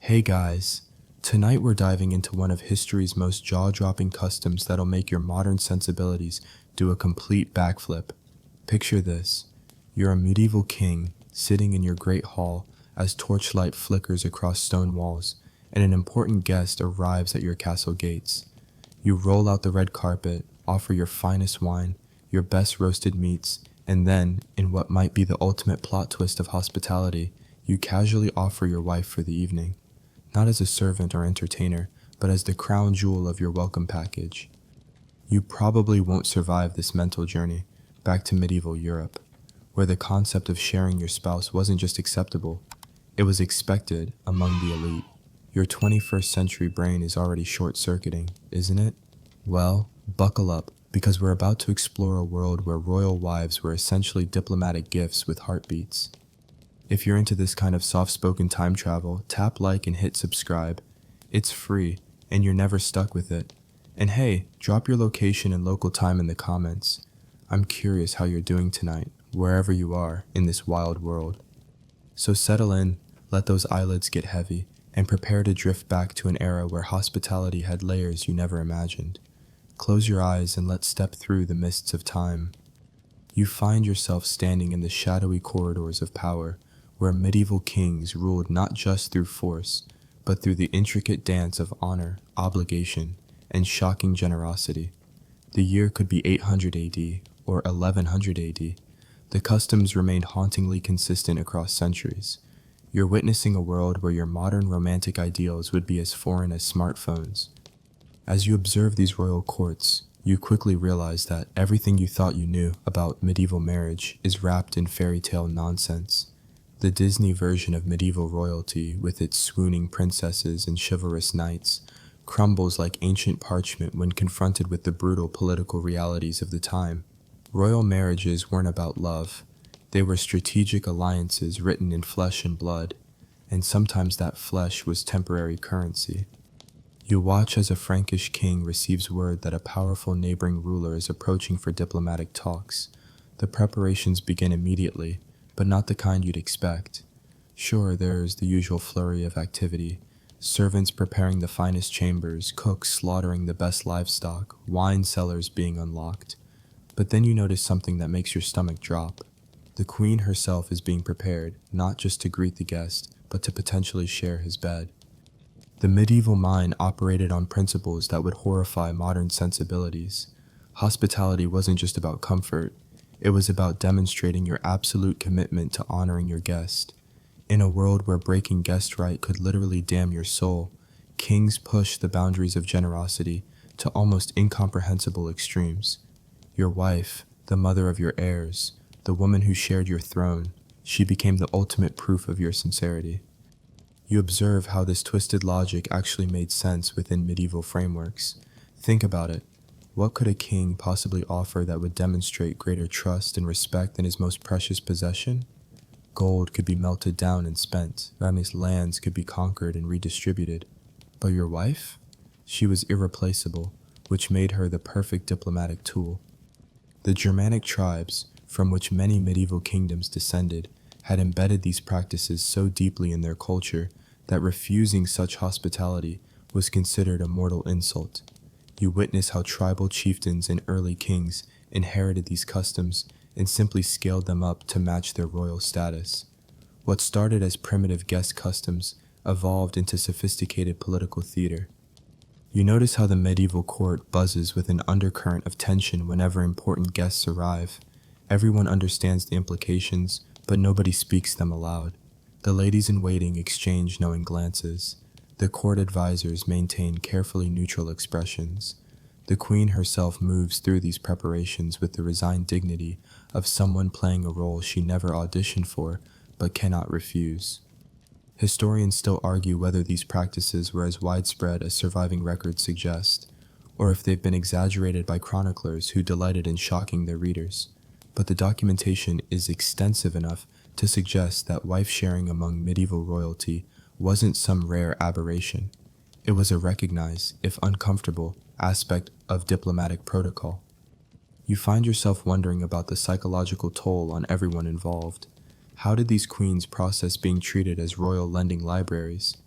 Hey guys, tonight we're diving into one of history's most jaw-dropping customs that'll make your modern sensibilities do a complete backflip. Picture this. You're a medieval king sitting in your great hall as torchlight flickers across stone walls and an important guest arrives at your castle gates. You roll out the red carpet, offer your finest wine, your best roasted meats, and then, in what might be the ultimate plot twist of hospitality, you casually offer your wife for the evening. Not as a servant or entertainer, but as the crown jewel of your welcome package. You probably won't survive this mental journey back to medieval Europe, where the concept of sharing your spouse wasn't just acceptable, it was expected among the elite. Your 21st century brain is already short-circuiting, isn't it? Well, buckle up, because we're about to explore a world where royal wives were essentially diplomatic gifts with heartbeats. If you're into this kind of soft-spoken time travel, tap like and hit subscribe. It's free, and you're never stuck with it. And hey, drop your location and local time in the comments. I'm curious how you're doing tonight, wherever you are in this wild world. So settle in, let those eyelids get heavy, and prepare to drift back to an era where hospitality had layers you never imagined. Close your eyes and let's step through the mists of time. You find yourself standing in the shadowy corridors of power, where medieval kings ruled not just through force, but through the intricate dance of honor, obligation, and shocking generosity. The year could be 800 AD or 1100 AD. The customs remained hauntingly consistent across centuries. You're witnessing a world where your modern romantic ideals would be as foreign as smartphones. As you observe these royal courts, you quickly realize that everything you thought you knew about medieval marriage is wrapped in fairy tale nonsense. The Disney version of medieval royalty, with its swooning princesses and chivalrous knights, crumbles like ancient parchment when confronted with the brutal political realities of the time. Royal marriages weren't about love. They were strategic alliances written in flesh and blood, and sometimes that flesh was temporary currency. You watch as a Frankish king receives word that a powerful neighboring ruler is approaching for diplomatic talks. The preparations begin immediately, but not the kind you'd expect. Sure, there's the usual flurry of activity, servants preparing the finest chambers, cooks slaughtering the best livestock, wine cellars being unlocked. But then you notice something that makes your stomach drop. The queen herself is being prepared, not just to greet the guest, but to potentially share his bed. The medieval mind operated on principles that would horrify modern sensibilities. Hospitality wasn't just about comfort. It was about demonstrating your absolute commitment to honoring your guest. In a world where breaking guest right could literally damn your soul, kings pushed the boundaries of generosity to almost incomprehensible extremes. Your wife, the mother of your heirs, the woman who shared your throne, she became the ultimate proof of your sincerity. You observe how this twisted logic actually made sense within medieval frameworks. Think about it. What could a king possibly offer that would demonstrate greater trust and respect than his most precious possession? Gold could be melted down and spent, Rami's lands could be conquered and redistributed. But your wife? She was irreplaceable, which made her the perfect diplomatic tool. The Germanic tribes, from which many medieval kingdoms descended, had embedded these practices so deeply in their culture that refusing such hospitality was considered a mortal insult. You witness how tribal chieftains and early kings inherited these customs and simply scaled them up to match their royal status. What started as primitive guest customs evolved into sophisticated political theater. You notice how the medieval court buzzes with an undercurrent of tension whenever important guests arrive. Everyone understands the implications, but nobody speaks them aloud. The ladies-in-waiting exchange knowing glances. The court advisors maintain carefully neutral expressions. The queen herself moves through these preparations with the resigned dignity of someone playing a role she never auditioned for but cannot refuse. Historians still argue whether these practices were as widespread as surviving records suggest, or if they've been exaggerated by chroniclers who delighted in shocking their readers. But the documentation is extensive enough to suggest that wife-sharing among medieval royalty wasn't some rare aberration. It was a recognized, if uncomfortable, aspect of diplomatic protocol. You find yourself wondering about the psychological toll on everyone involved. How did these queens process being treated as royal lending libraries?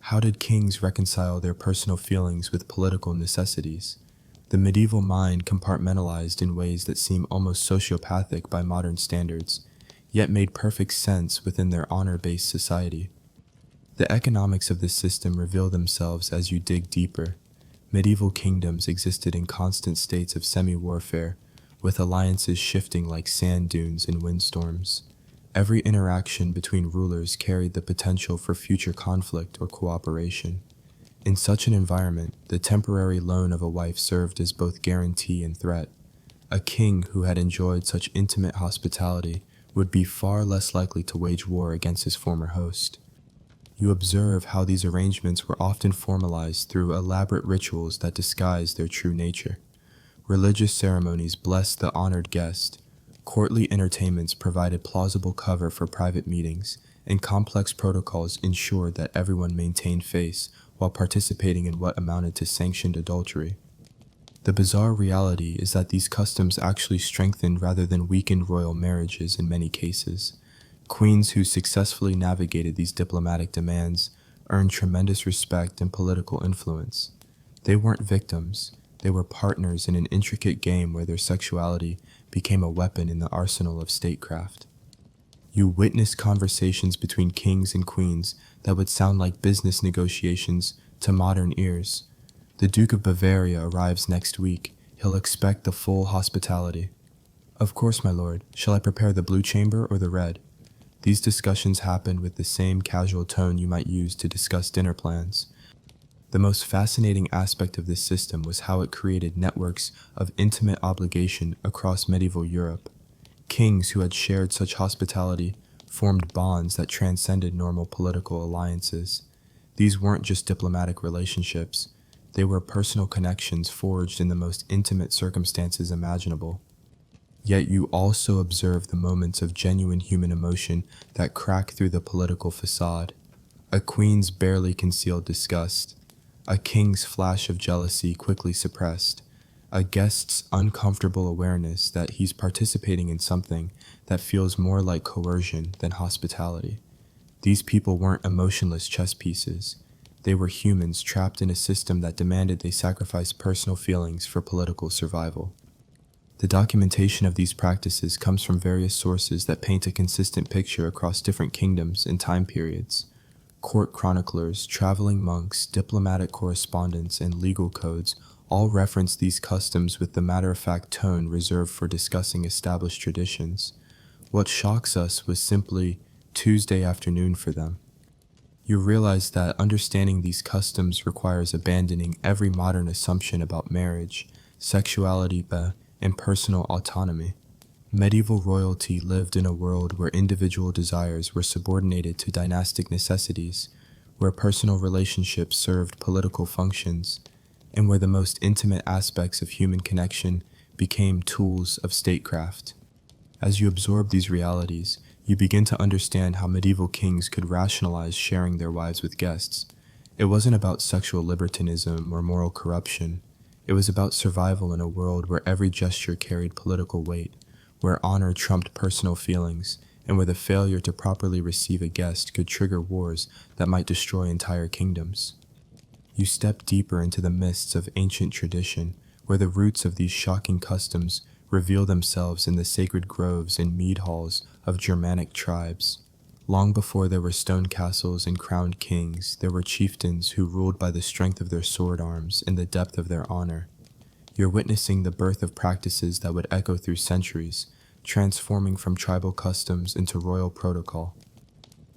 How did kings reconcile their personal feelings with political necessities? The medieval mind compartmentalized in ways that seem almost sociopathic by modern standards, yet made perfect sense within their honor-based society. The economics of this system reveal themselves as you dig deeper. Medieval kingdoms existed in constant states of semi-warfare, with alliances shifting like sand dunes in windstorms. Every interaction between rulers carried the potential for future conflict or cooperation. In such an environment, the temporary loan of a wife served as both guarantee and threat. A king who had enjoyed such intimate hospitality would be far less likely to wage war against his former host. You observe how these arrangements were often formalized through elaborate rituals that disguised their true nature. Religious ceremonies blessed the honored guest, courtly entertainments provided plausible cover for private meetings, and complex protocols ensured that everyone maintained faith while participating in what amounted to sanctioned adultery. The bizarre reality is that these customs actually strengthened rather than weakened royal marriages in many cases. Queens who successfully navigated these diplomatic demands earned tremendous respect and political influence. They weren't victims, they were partners in an intricate game where their sexuality became a weapon in the arsenal of statecraft. You witnessed conversations between kings and queens that would sound like business negotiations to modern ears. The Duke of Bavaria arrives next week. He'll expect the full hospitality. Of course, my lord. Shall I prepare the blue chamber or the red? These discussions happened with the same casual tone you might use to discuss dinner plans. The most fascinating aspect of this system was how it created networks of intimate obligation across medieval Europe. Kings who had shared such hospitality formed bonds that transcended normal political alliances. These weren't just diplomatic relationships, they were personal connections forged in the most intimate circumstances imaginable. Yet you also observe the moments of genuine human emotion that crack through the political facade. A queen's barely concealed disgust, a king's flash of jealousy quickly suppressed, a guest's uncomfortable awareness that he's participating in something that feels more like coercion than hospitality. These people weren't emotionless chess pieces. They were humans trapped in a system that demanded they sacrifice personal feelings for political survival. The documentation of these practices comes from various sources that paint a consistent picture across different kingdoms and time periods. Court chroniclers, traveling monks, diplomatic correspondence, and legal codes all reference these customs with the matter-of-fact tone reserved for discussing established traditions. What shocks us was simply Tuesday afternoon for them. You realize that understanding these customs requires abandoning every modern assumption about marriage, sexuality, and personal autonomy. Medieval royalty lived in a world where individual desires were subordinated to dynastic necessities, where personal relationships served political functions, and where the most intimate aspects of human connection became tools of statecraft. As you absorb these realities, you begin to understand how medieval kings could rationalize sharing their wives with guests. It wasn't about sexual libertinism or moral corruption. It was about survival in a world where every gesture carried political weight, where honor trumped personal feelings, and where the failure to properly receive a guest could trigger wars that might destroy entire kingdoms. You step deeper into the mists of ancient tradition, where the roots of these shocking customs reveal themselves in the sacred groves and mead halls of Germanic tribes. Long before there were stone castles and crowned kings, there were chieftains who ruled by the strength of their sword arms and the depth of their honor. You're witnessing the birth of practices that would echo through centuries, transforming from tribal customs into royal protocol.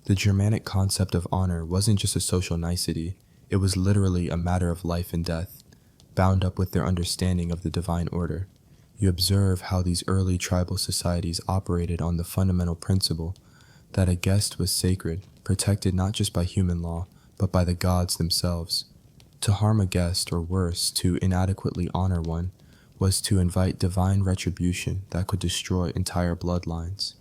The Germanic concept of honor wasn't just a social nicety, it was literally a matter of life and death, bound up with their understanding of the divine order. You observe how these early tribal societies operated on the fundamental principle that a guest was sacred, protected not just by human law, but by the gods themselves. To harm a guest, or worse, to inadequately honor one, was to invite divine retribution that could destroy entire bloodlines.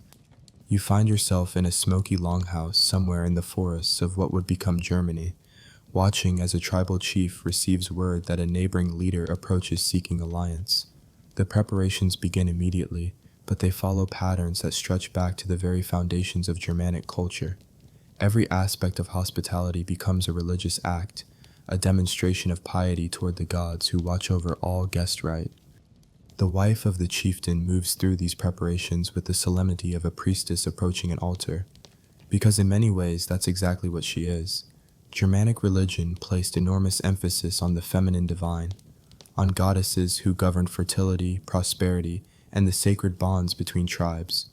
You find yourself in a smoky longhouse somewhere in the forests of what would become Germany, watching as a tribal chief receives word that a neighboring leader approaches seeking alliance. The preparations begin immediately, but they follow patterns that stretch back to the very foundations of Germanic culture. Every aspect of hospitality becomes a religious act, a demonstration of piety toward the gods who watch over all guest right. The wife of the chieftain moves through these preparations with the solemnity of a priestess approaching an altar, because in many ways that's exactly what she is. Germanic religion placed enormous emphasis on the feminine divine, on goddesses who governed fertility, prosperity, and the sacred bonds between tribes.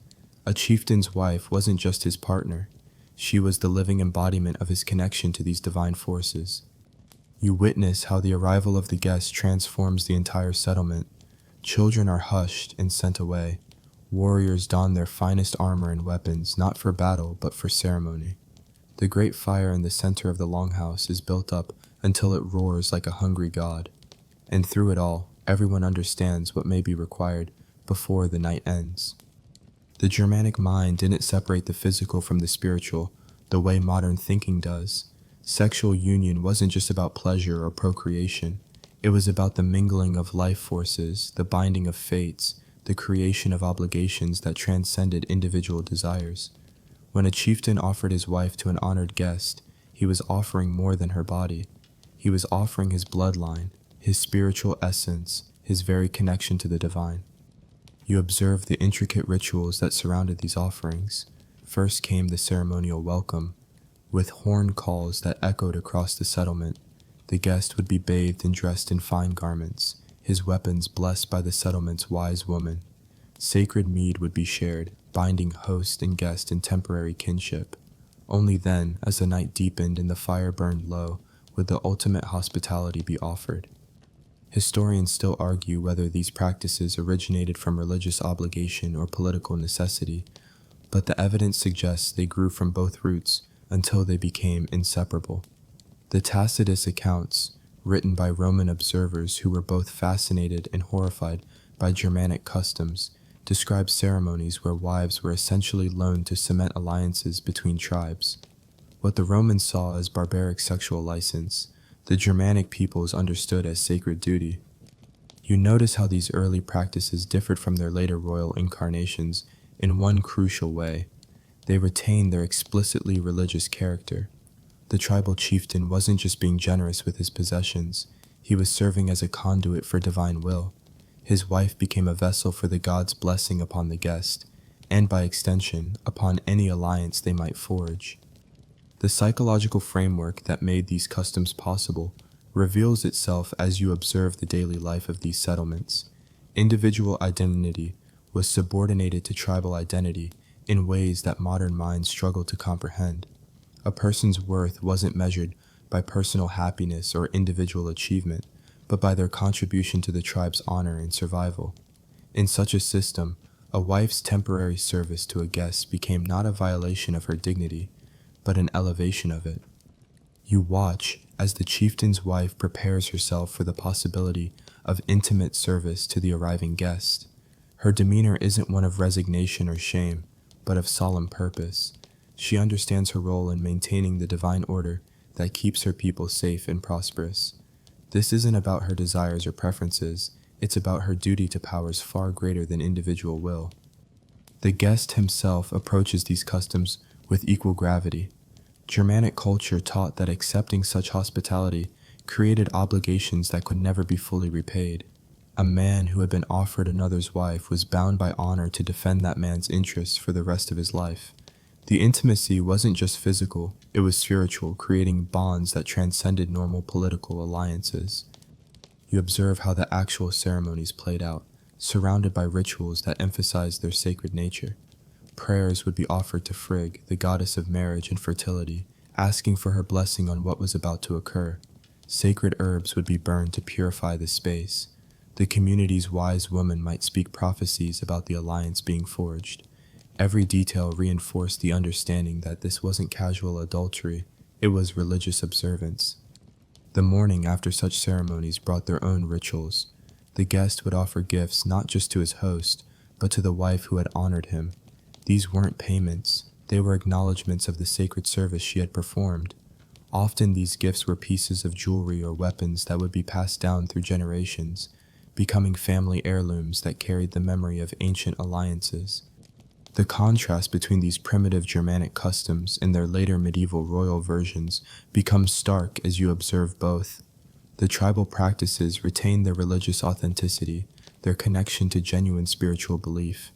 A chieftain's wife wasn't just his partner, she was the living embodiment of his connection to these divine forces. You witness how the arrival of the guest transforms the entire settlement. Children are hushed and sent away. Warriors don their finest armor and weapons, not for battle, but for ceremony. The great fire in the center of the longhouse is built up until it roars like a hungry god. And through it all, everyone understands what may be required before the night ends. The Germanic mind didn't separate the physical from the spiritual, the way modern thinking does. Sexual union wasn't just about pleasure or procreation. It was about the mingling of life forces, the binding of fates, the creation of obligations that transcended individual desires. When a chieftain offered his wife to an honored guest, he was offering more than her body. He was offering his bloodline, his spiritual essence, his very connection to the divine. You observe the intricate rituals that surrounded these offerings. First came the ceremonial welcome. With horn calls that echoed across the settlement, the guest would be bathed and dressed in fine garments, his weapons blessed by the settlement's wise woman. Sacred mead would be shared, binding host and guest in temporary kinship. Only then, as the night deepened and the fire burned low, would the ultimate hospitality be offered. Historians still argue whether these practices originated from religious obligation or political necessity, but the evidence suggests they grew from both roots until they became inseparable. The Tacitus accounts, written by Roman observers who were both fascinated and horrified by Germanic customs, describe ceremonies where wives were essentially loaned to cement alliances between tribes. What the Romans saw as barbaric sexual license, the Germanic peoples understood as sacred duty. You notice how these early practices differed from their later royal incarnations in one crucial way. They retained their explicitly religious character. The tribal chieftain wasn't just being generous with his possessions, he was serving as a conduit for divine will. His wife became a vessel for the gods' blessing upon the guest, and by extension, upon any alliance they might forge. The psychological framework that made these customs possible reveals itself as you observe the daily life of these settlements. Individual identity was subordinated to tribal identity in ways that modern minds struggle to comprehend. A person's worth wasn't measured by personal happiness or individual achievement, but by their contribution to the tribe's honor and survival. In such a system, a wife's temporary service to a guest became not a violation of her dignity, but an elevation of it. You watch as the chieftain's wife prepares herself for the possibility of intimate service to the arriving guest. Her demeanor isn't one of resignation or shame, but of solemn purpose. She understands her role in maintaining the divine order that keeps her people safe and prosperous. This isn't about her desires or preferences, it's about her duty to powers far greater than individual will. The guest himself approaches these customs with equal gravity. Germanic culture taught that accepting such hospitality created obligations that could never be fully repaid. A man who had been offered another's wife was bound by honor to defend that man's interests for the rest of his life. The intimacy wasn't just physical, it was spiritual, creating bonds that transcended normal political alliances. You observe how the actual ceremonies played out, surrounded by rituals that emphasized their sacred nature. Prayers would be offered to Frigg, the goddess of marriage and fertility, asking for her blessing on what was about to occur. Sacred herbs would be burned to purify the space. The community's wise woman might speak prophecies about the alliance being forged. Every detail reinforced the understanding that this wasn't casual adultery, it was religious observance. The morning after such ceremonies brought their own rituals. The guest would offer gifts not just to his host, but to the wife who had honored him. These weren't payments, they were acknowledgments of the sacred service she had performed. Often these gifts were pieces of jewelry or weapons that would be passed down through generations, becoming family heirlooms that carried the memory of ancient alliances. The contrast between these primitive Germanic customs and their later medieval royal versions becomes stark as you observe both. The tribal practices retain their religious authenticity, their connection to genuine spiritual belief.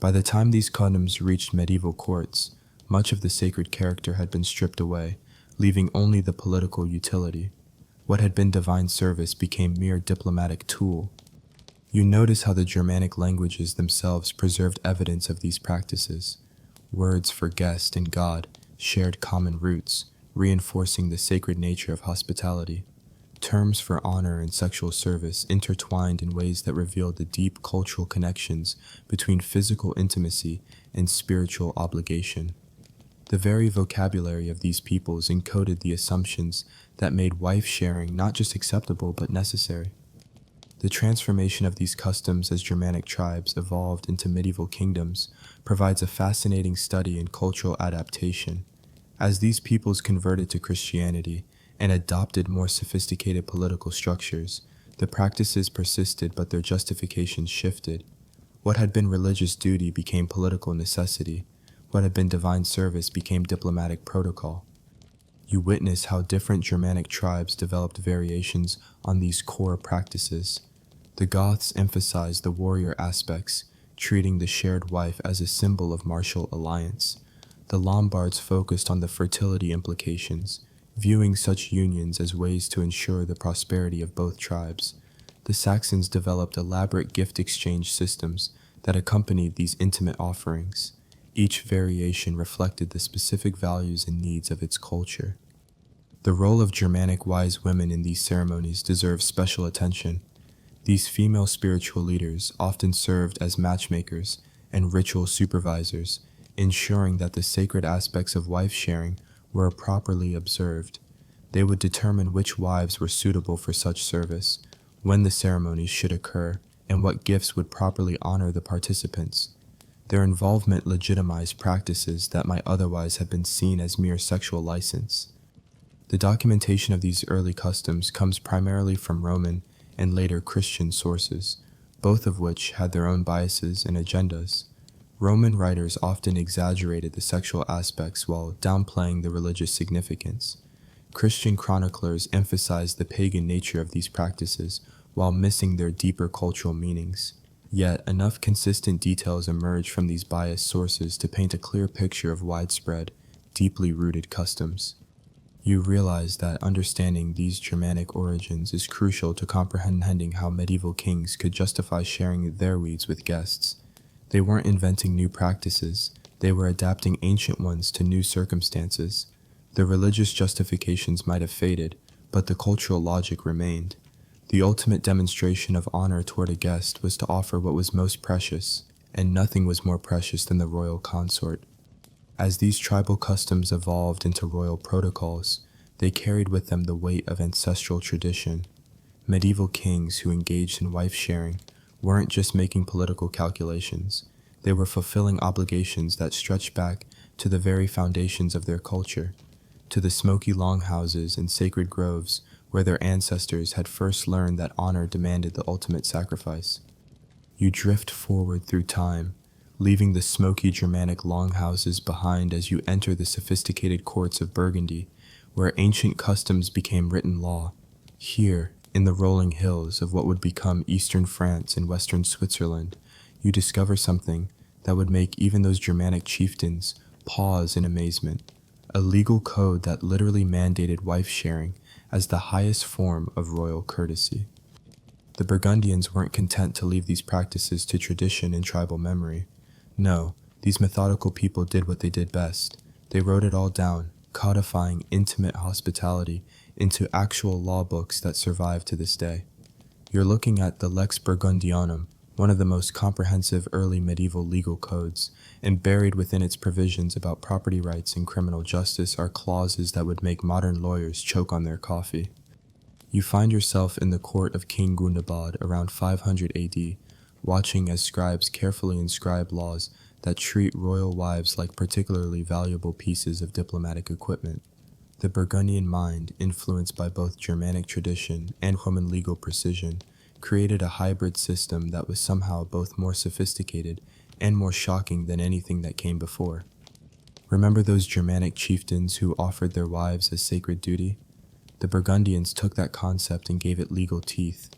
By the time these customs reached medieval courts, much of the sacred character had been stripped away, leaving only the political utility. What had been divine service became mere diplomatic tool. You notice how the Germanic languages themselves preserved evidence of these practices. Words for guest and God shared common roots, reinforcing the sacred nature of hospitality. Terms for honor and sexual service intertwined in ways that revealed the deep cultural connections between physical intimacy and spiritual obligation. The very vocabulary of these peoples encoded the assumptions that made wife sharing not just acceptable but necessary. The transformation of these customs as Germanic tribes evolved into medieval kingdoms provides a fascinating study in cultural adaptation. As these peoples converted to Christianity and adopted more sophisticated political structures, the practices persisted but their justifications shifted. What had been religious duty became political necessity. What had been divine service became diplomatic protocol. You witness how different Germanic tribes developed variations on these core practices. The Goths emphasized the warrior aspects, treating the shared wife as a symbol of martial alliance. The Lombards focused on the fertility implications, viewing such unions as ways to ensure the prosperity of both tribes. The Saxons developed elaborate gift exchange systems that accompanied these intimate offerings. Each variation reflected the specific values and needs of its culture. The role of Germanic wise women in these ceremonies deserves special attention. These female spiritual leaders often served as matchmakers and ritual supervisors, ensuring that the sacred aspects of wife sharing were properly observed. They would determine which wives were suitable for such service, when the ceremonies should occur, and what gifts would properly honor the participants. Their involvement legitimized practices that might otherwise have been seen as mere sexual license. The documentation of these early customs comes primarily from Roman and later Christian sources, both of which had their own biases and agendas. Roman writers often exaggerated the sexual aspects while downplaying the religious significance. Christian chroniclers emphasized the pagan nature of these practices while missing their deeper cultural meanings. Yet, enough consistent details emerge from these biased sources to paint a clear picture of widespread, deeply rooted customs. You realize that understanding these Germanic origins is crucial to comprehending how medieval kings could justify sharing their weeds with guests. They weren't inventing new practices, they were adapting ancient ones to new circumstances. The religious justifications might have faded, but the cultural logic remained. The ultimate demonstration of honor toward a guest was to offer what was most precious, and nothing was more precious than the royal consort. As these tribal customs evolved into royal protocols, they carried with them the weight of ancestral tradition. Medieval kings who engaged in wife sharing weren't just making political calculations, they were fulfilling obligations that stretched back to the very foundations of their culture, to the smoky longhouses and sacred groves where their ancestors had first learned that honor demanded the ultimate sacrifice. You drift forward through time, leaving the smoky Germanic longhouses behind as you enter the sophisticated courts of Burgundy, where ancient customs became written law. Here, in the rolling hills of what would become eastern France and western Switzerland, you discover something that would make even those Germanic chieftains pause in amazement: a legal code that literally mandated wife sharing as the highest form of royal courtesy. The Burgundians weren't content to leave these practices to tradition and tribal memory. No, these methodical people did what they did best. They wrote it all down, codifying intimate hospitality into actual law books that survive to this day. You're looking at the Lex Burgundianum, one of the most comprehensive early medieval legal codes, and buried within its provisions about property rights and criminal justice are clauses that would make modern lawyers choke on their coffee. You find yourself in the court of King Gundobad around 500 AD, watching as scribes carefully inscribe laws that treat royal wives like particularly valuable pieces of diplomatic equipment. The Burgundian mind, influenced by both Germanic tradition and Roman legal precision, created a hybrid system that was somehow both more sophisticated and more shocking than anything that came before. Remember those Germanic chieftains who offered their wives as sacred duty? The Burgundians took that concept and gave it legal teeth.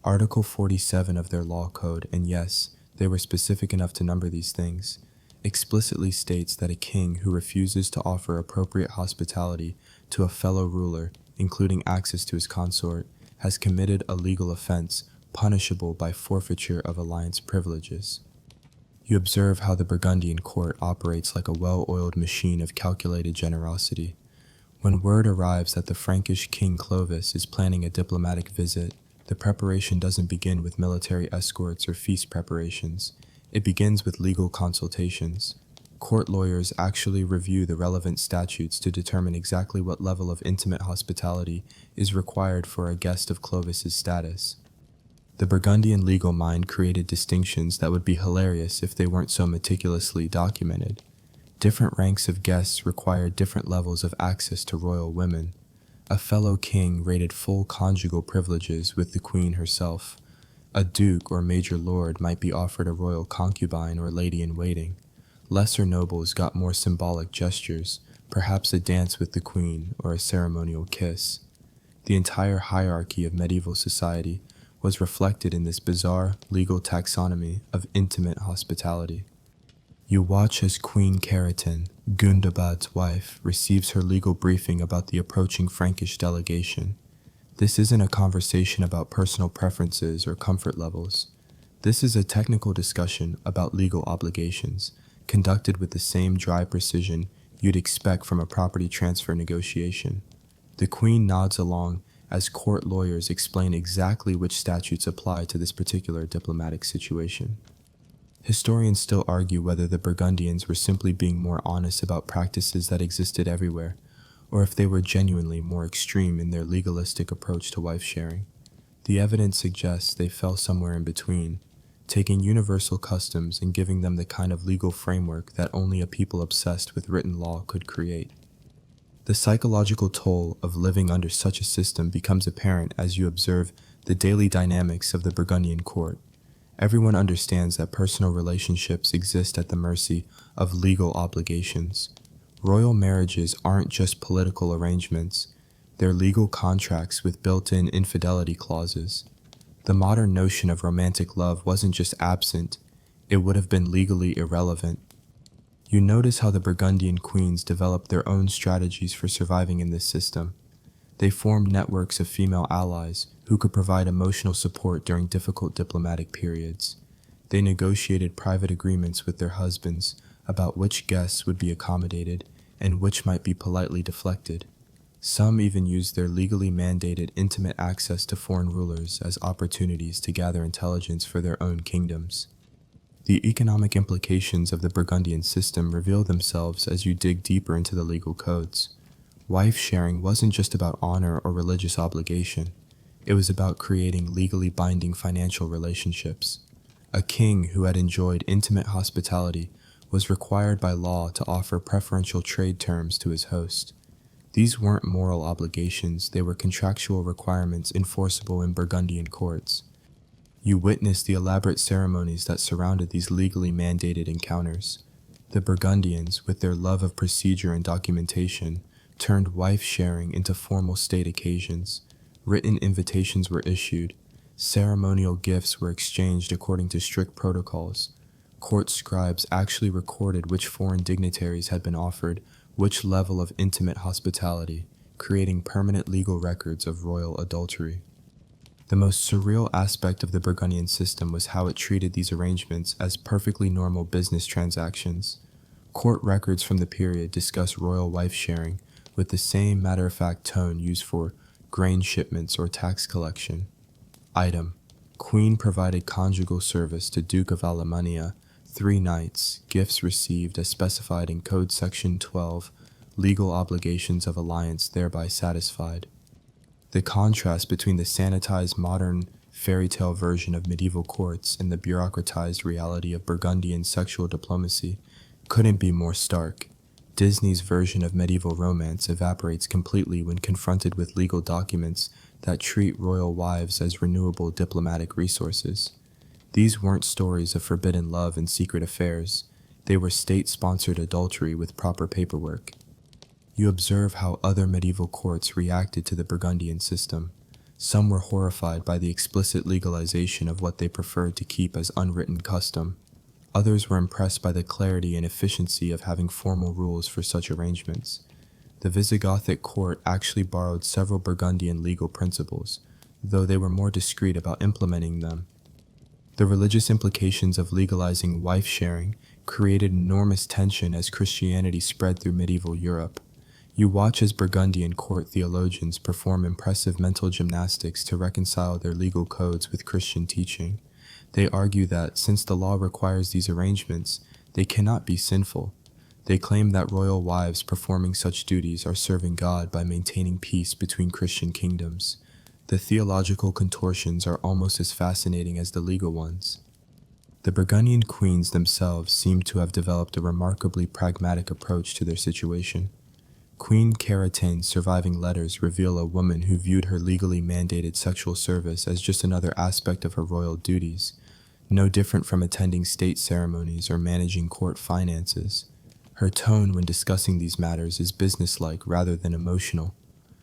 Article 47 of their law code, and yes, they were specific enough to number these things, explicitly states that a king who refuses to offer appropriate hospitality to a fellow ruler, including access to his consort, has committed a legal offense punishable by forfeiture of alliance privileges. You observe how the Burgundian court operates like a well-oiled machine of calculated generosity. When word arrives that the Frankish King Clovis is planning a diplomatic visit, the preparation doesn't begin with military escorts or feast preparations. It begins with legal consultations. Court lawyers actually review the relevant statutes to determine exactly what level of intimate hospitality is required for a guest of Clovis's status. The Burgundian legal mind created distinctions that would be hilarious if they weren't so meticulously documented. Different ranks of guests required different levels of access to royal women. A fellow king rated full conjugal privileges with the queen herself. A duke or major lord might be offered a royal concubine or lady-in-waiting. Lesser nobles got more symbolic gestures, perhaps a dance with the queen or a ceremonial kiss. The entire hierarchy of medieval society was reflected in this bizarre legal taxonomy of intimate hospitality. You watch as Queen Keratin, Gundobad's wife, receives her legal briefing about the approaching Frankish delegation. This isn't a conversation about personal preferences or comfort levels. This is a technical discussion about legal obligations, conducted with the same dry precision you'd expect from a property transfer negotiation. The Queen nods along as court lawyers explain exactly which statutes apply to this particular diplomatic situation. Historians still argue whether the Burgundians were simply being more honest about practices that existed everywhere, or if they were genuinely more extreme in their legalistic approach to wife-sharing. The evidence suggests they fell somewhere in between, taking universal customs and giving them the kind of legal framework that only a people obsessed with written law could create. The psychological toll of living under such a system becomes apparent as you observe the daily dynamics of the Burgundian court. Everyone understands that personal relationships exist at the mercy of legal obligations. Royal marriages aren't just political arrangements, they're legal contracts with built-in infidelity clauses. The modern notion of romantic love wasn't just absent, it would have been legally irrelevant. You notice how the Burgundian queens developed their own strategies for surviving in this system. They formed networks of female allies who could provide emotional support during difficult diplomatic periods. They negotiated private agreements with their husbands about which guests would be accommodated and which might be politely deflected. Some even used their legally mandated intimate access to foreign rulers as opportunities to gather intelligence for their own kingdoms. The economic implications of the Burgundian system reveal themselves as you dig deeper into the legal codes. Wife sharing wasn't just about honor or religious obligation. It was about creating legally binding financial relationships. A king who had enjoyed intimate hospitality was required by law to offer preferential trade terms to his host. These weren't moral obligations, they were contractual requirements enforceable in Burgundian courts. You witnessed the elaborate ceremonies that surrounded these legally mandated encounters. The Burgundians, with their love of procedure and documentation, turned wife-sharing into formal state occasions. Written invitations were issued. Ceremonial gifts were exchanged according to strict protocols. Court scribes actually recorded which foreign dignitaries had been offered which level of intimate hospitality, creating permanent legal records of royal adultery. The most surreal aspect of the Burgundian system was how it treated these arrangements as perfectly normal business transactions. Court records from the period discuss royal wife-sharing with the same matter-of-fact tone used for grain shipments or tax collection. Item: Queen provided conjugal service to Duke of Alemannia 3 nights, gifts received as specified in Code Section 12, legal obligations of alliance thereby satisfied. The contrast between the sanitized modern fairy tale version of medieval courts and the bureaucratized reality of Burgundian sexual diplomacy couldn't be more stark. Disney's version of medieval romance evaporates completely when confronted with legal documents that treat royal wives as renewable diplomatic resources. These weren't stories of forbidden love and secret affairs. They were state-sponsored adultery with proper paperwork. You observe how other medieval courts reacted to the Burgundian system. Some were horrified by the explicit legalization of what they preferred to keep as unwritten custom. Others were impressed by the clarity and efficiency of having formal rules for such arrangements. The Visigothic court actually borrowed several Burgundian legal principles, though they were more discreet about implementing them. The religious implications of legalizing wife-sharing created enormous tension as Christianity spread through medieval Europe. You watch as Burgundian court theologians perform impressive mental gymnastics to reconcile their legal codes with Christian teaching. They argue that, since the law requires these arrangements, they cannot be sinful. They claim that royal wives performing such duties are serving God by maintaining peace between Christian kingdoms. The theological contortions are almost as fascinating as the legal ones. The Burgundian queens themselves seem to have developed a remarkably pragmatic approach to their situation. Queen Caratane's surviving letters reveal a woman who viewed her legally mandated sexual service as just another aspect of her royal duties, no different from attending state ceremonies or managing court finances. Her tone when discussing these matters is businesslike rather than emotional,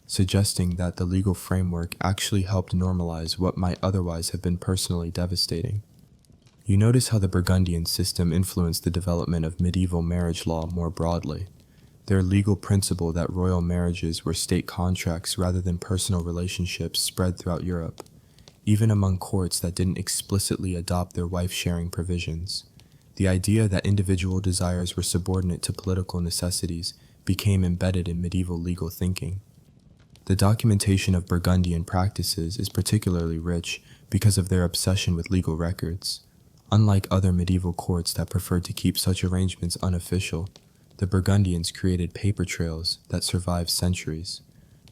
suggesting that the legal framework actually helped normalize what might otherwise have been personally devastating. You notice how the Burgundian system influenced the development of medieval marriage law more broadly. Their legal principle that royal marriages were state contracts rather than personal relationships spread throughout Europe, even among courts that didn't explicitly adopt their wife-sharing provisions. The idea that individual desires were subordinate to political necessities became embedded in medieval legal thinking. The documentation of Burgundian practices is particularly rich because of their obsession with legal records. Unlike other medieval courts that preferred to keep such arrangements unofficial, the Burgundians created paper trails that survived centuries.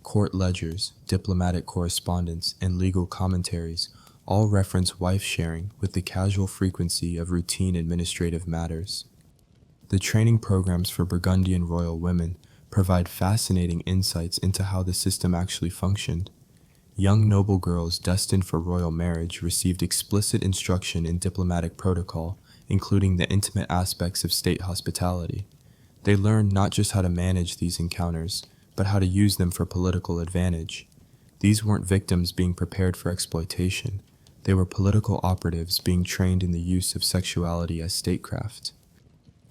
Court ledgers, diplomatic correspondence, and legal commentaries all reference wife-sharing with the casual frequency of routine administrative matters. The training programs for Burgundian royal women provide fascinating insights into how the system actually functioned. Young noble girls destined for royal marriage received explicit instruction in diplomatic protocol, including the intimate aspects of state hospitality. They learned not just how to manage these encounters, but how to use them for political advantage. These weren't victims being prepared for exploitation. They were political operatives being trained in the use of sexuality as statecraft.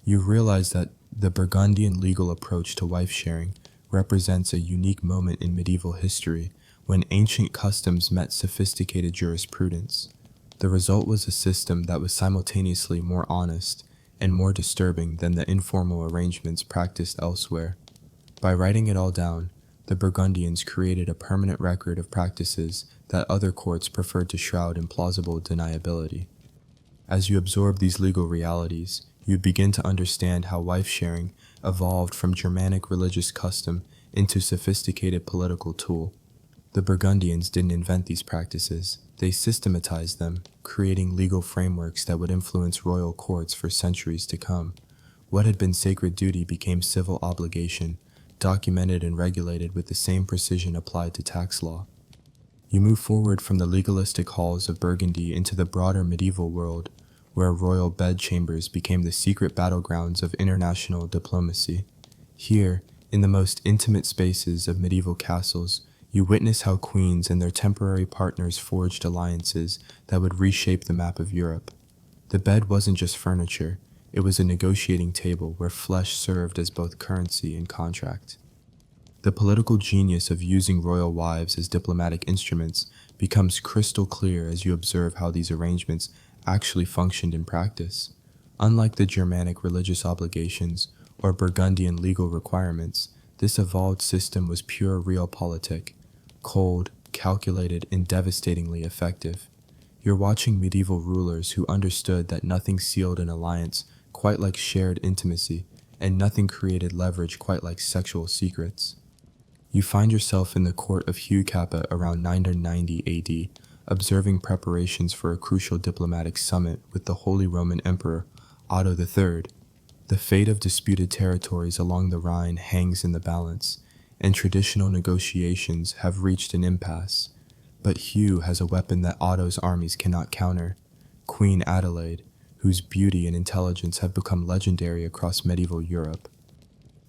You realize that the Burgundian legal approach to wife-sharing represents a unique moment in medieval history when ancient customs met sophisticated jurisprudence. The result was a system that was simultaneously more honest and more disturbing than the informal arrangements practiced elsewhere. By writing it all down, the Burgundians created a permanent record of practices that other courts preferred to shroud in plausible deniability. As you absorb these legal realities, you begin to understand how wife-sharing evolved from Germanic religious custom into sophisticated political tool. The Burgundians didn't invent these practices, they systematized them, creating legal frameworks that would influence royal courts for centuries to come. What had been sacred duty became civil obligation, documented and regulated with the same precision applied to tax law. You move forward from the legalistic halls of Burgundy into the broader medieval world, where royal bedchambers became the secret battlegrounds of international diplomacy. Here, in the most intimate spaces of medieval castles, you witness how queens and their temporary partners forged alliances that would reshape the map of Europe. The bed wasn't just furniture, it was a negotiating table where flesh served as both currency and contract. The political genius of using royal wives as diplomatic instruments becomes crystal clear as you observe how these arrangements actually functioned in practice. Unlike the Germanic religious obligations or Burgundian legal requirements, this evolved system was pure realpolitik, cold, calculated, and devastatingly effective. You're watching medieval rulers who understood that nothing sealed an alliance quite like shared intimacy, and nothing created leverage quite like sexual secrets. You find yourself in the court of Hugh Capet around 990 AD, observing preparations for a crucial diplomatic summit with the Holy Roman Emperor Otto III. The fate of disputed territories along the Rhine hangs in the balance, and traditional negotiations have reached an impasse. But Hugh has a weapon that Otto's armies cannot counter: Queen Adelaide, whose beauty and intelligence have become legendary across medieval Europe.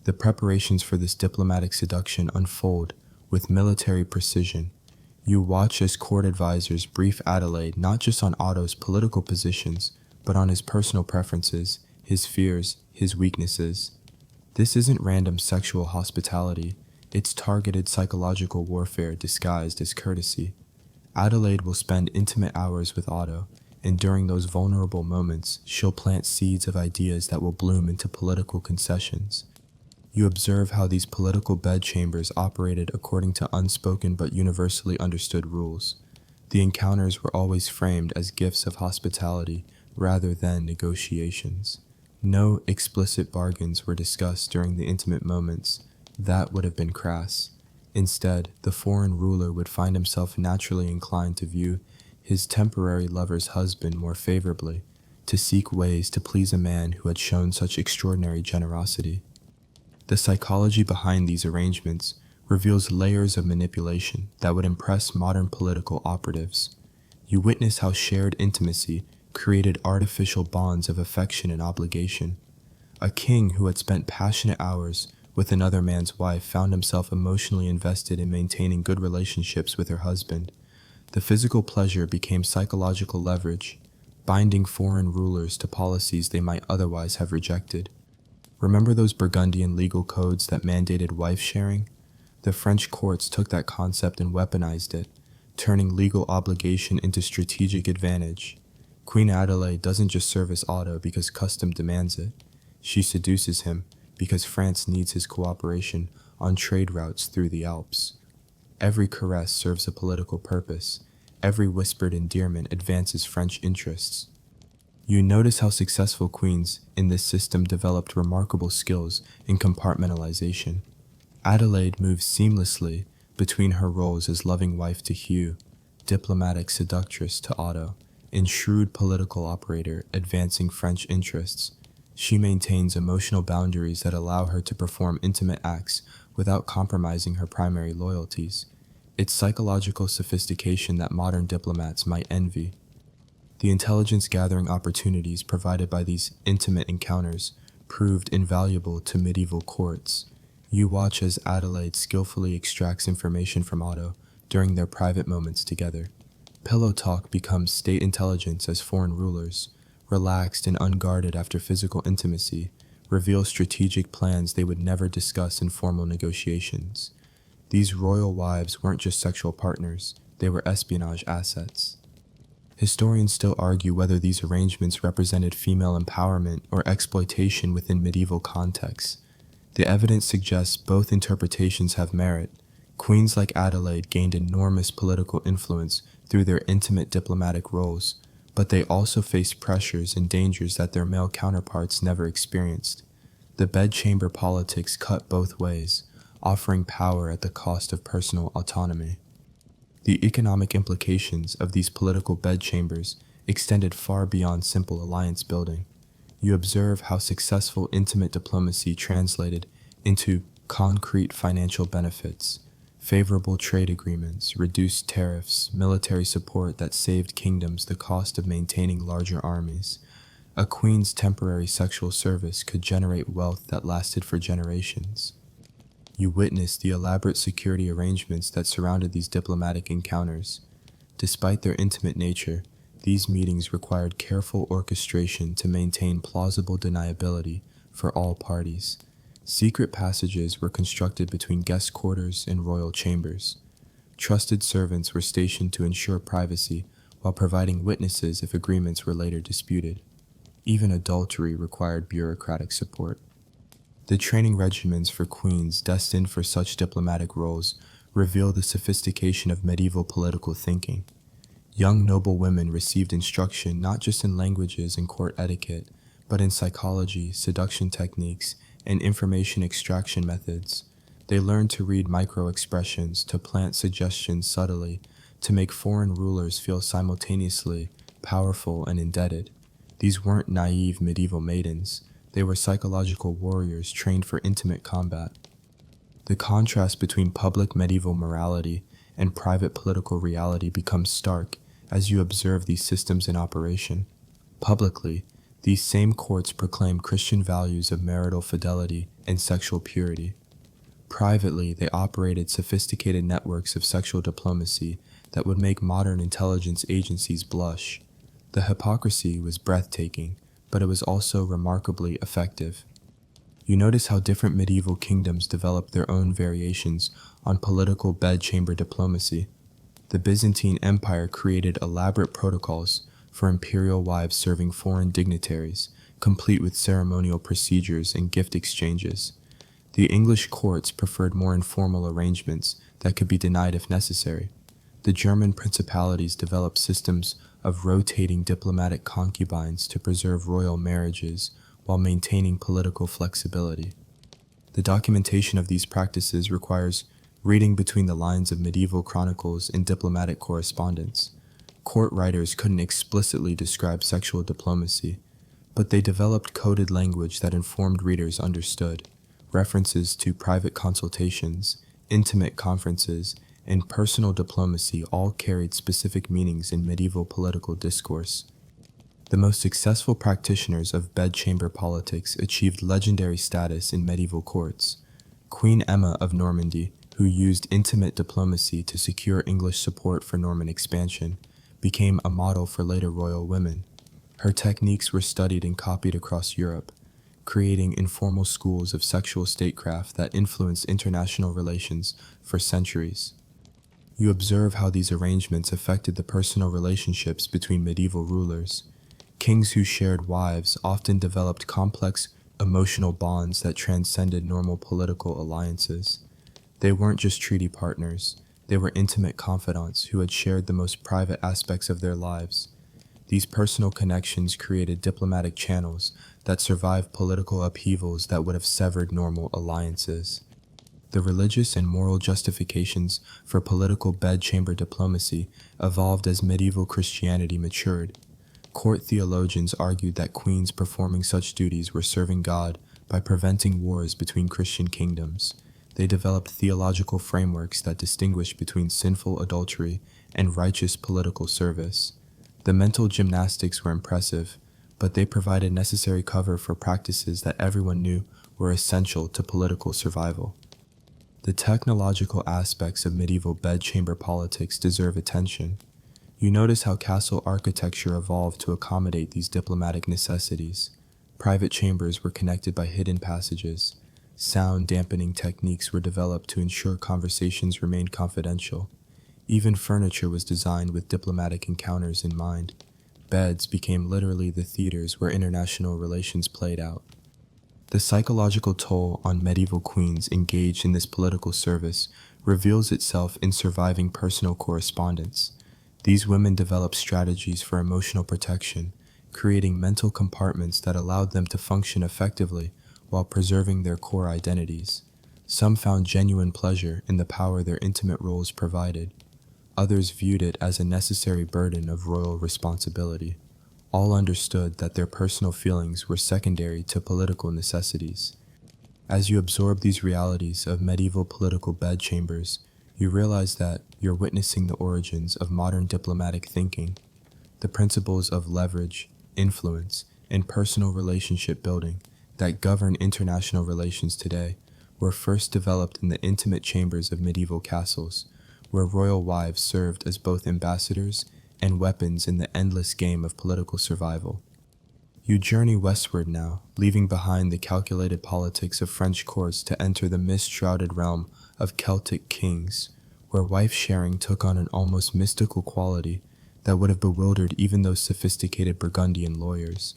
The preparations for this diplomatic seduction unfold with military precision. You watch as court advisors brief Adelaide not just on Otto's political positions, but on his personal preferences, his fears, his weaknesses. This isn't random sexual hospitality, it's targeted psychological warfare disguised as courtesy. Adelaide will spend intimate hours with Otto, and during those vulnerable moments, she'll plant seeds of ideas that will bloom into political concessions. You observe how these political bedchambers operated according to unspoken but universally understood rules. The encounters were always framed as gifts of hospitality rather than negotiations. No explicit bargains were discussed during the intimate moments. That would have been crass. Instead, the foreign ruler would find himself naturally inclined to view his temporary lover's husband more favorably, to seek ways to please a man who had shown such extraordinary generosity. The psychology behind these arrangements reveals layers of manipulation that would impress modern political operatives. You witness how shared intimacy created artificial bonds of affection and obligation. A king who had spent passionate hours with another man's wife found himself emotionally invested in maintaining good relationships with her husband. The physical pleasure became psychological leverage, binding foreign rulers to policies they might otherwise have rejected. Remember those Burgundian legal codes that mandated wife sharing? The French courts took that concept and weaponized it, turning legal obligation into strategic advantage. Queen Adelaide doesn't just service Otto because custom demands it. She seduces him because France needs his cooperation on trade routes through the Alps. Every caress serves a political purpose. Every whispered endearment advances French interests. You notice how successful queens in this system developed remarkable skills in compartmentalization. Adelaide moves seamlessly between her roles as loving wife to Hugh, diplomatic seductress to Otto, and shrewd political operator advancing French interests. She maintains emotional boundaries that allow her to perform intimate acts without compromising her primary loyalties. It's psychological sophistication that modern diplomats might envy. The intelligence-gathering opportunities provided by these intimate encounters proved invaluable to medieval courts. You watch as Adelaide skillfully extracts information from Otto during their private moments together. Pillow talk becomes state intelligence as foreign rulers, relaxed and unguarded after physical intimacy, reveal strategic plans they would never discuss in formal negotiations. These royal wives weren't just sexual partners, they were espionage assets. Historians still argue whether these arrangements represented female empowerment or exploitation within medieval contexts. The evidence suggests both interpretations have merit. Queens like Adelaide gained enormous political influence through their intimate diplomatic roles, but they also faced pressures and dangers that their male counterparts never experienced. The bedchamber politics cut both ways, offering power at the cost of personal autonomy. The economic implications of these political bedchambers extended far beyond simple alliance building. You observe how successful intimate diplomacy translated into concrete financial benefits, favorable trade agreements, reduced tariffs, military support that saved kingdoms the cost of maintaining larger armies. A queen's temporary sexual service could generate wealth that lasted for generations. You witness the elaborate security arrangements that surrounded these diplomatic encounters. Despite their intimate nature, these meetings required careful orchestration to maintain plausible deniability for all parties. Secret passages were constructed between guest quarters and royal chambers. Trusted servants were stationed to ensure privacy while providing witnesses if agreements were later disputed. Even adultery required bureaucratic support. The training regimens for queens destined for such diplomatic roles reveal the sophistication of medieval political thinking. Young noble women received instruction not just in languages and court etiquette, but in psychology, seduction techniques, and information extraction methods. They learned to read micro-expressions, to plant suggestions subtly, to make foreign rulers feel simultaneously powerful and indebted. These weren't naive medieval maidens. They were psychological warriors trained for intimate combat. The contrast between public medieval morality and private political reality becomes stark as you observe these systems in operation. Publicly, these same courts proclaim Christian values of marital fidelity and sexual purity. Privately, they operated sophisticated networks of sexual diplomacy that would make modern intelligence agencies blush. The hypocrisy was breathtaking, but it was also remarkably effective. You notice how different medieval kingdoms developed their own variations on political bedchamber diplomacy. The Byzantine Empire created elaborate protocols for imperial wives serving foreign dignitaries, complete with ceremonial procedures and gift exchanges. The English courts preferred more informal arrangements that could be denied if necessary. The German principalities developed systems of rotating diplomatic concubines to preserve royal marriages while maintaining political flexibility. The documentation of these practices requires reading between the lines of medieval chronicles and diplomatic correspondence. Court writers couldn't explicitly describe sexual diplomacy, but they developed coded language that informed readers understood. References to private consultations, intimate conferences, and personal diplomacy all carried specific meanings in medieval political discourse. The most successful practitioners of bedchamber politics achieved legendary status in medieval courts. Queen Emma of Normandy, who used intimate diplomacy to secure English support for Norman expansion, became a model for later royal women. Her techniques were studied and copied across Europe, creating informal schools of sexual statecraft that influenced international relations for centuries. You observe how these arrangements affected the personal relationships between medieval rulers. Kings who shared wives often developed complex emotional bonds that transcended normal political alliances. They weren't just treaty partners, they were intimate confidants who had shared the most private aspects of their lives. These personal connections created diplomatic channels that survived political upheavals that would have severed normal alliances. The religious and moral justifications for political bedchamber diplomacy evolved as medieval Christianity matured. Court theologians argued that queens performing such duties were serving God by preventing wars between Christian kingdoms. They developed theological frameworks that distinguished between sinful adultery and righteous political service. The mental gymnastics were impressive, but they provided necessary cover for practices that everyone knew were essential to political survival. The technological aspects of medieval bedchamber politics deserve attention. You notice how castle architecture evolved to accommodate these diplomatic necessities. Private chambers were connected by hidden passages. Sound dampening techniques were developed to ensure conversations remained confidential. Even furniture was designed with diplomatic encounters in mind. Beds became literally the theaters where international relations played out. The psychological toll on medieval queens engaged in this political service reveals itself in surviving personal correspondence. These women developed strategies for emotional protection, creating mental compartments that allowed them to function effectively while preserving their core identities. Some found genuine pleasure in the power their intimate roles provided. Others viewed it as a necessary burden of royal responsibility. All understood that their personal feelings were secondary to political necessities. As you absorb these realities of medieval political bedchambers, you realize that you're witnessing the origins of modern diplomatic thinking. The principles of leverage, influence, and personal relationship building that govern international relations today were first developed in the intimate chambers of medieval castles, where royal wives served as both ambassadors and weapons in the endless game of political survival. You journey westward now, leaving behind the calculated politics of French courts to enter the mist-shrouded realm of Celtic kings, where wife-sharing took on an almost mystical quality that would have bewildered even those sophisticated Burgundian lawyers.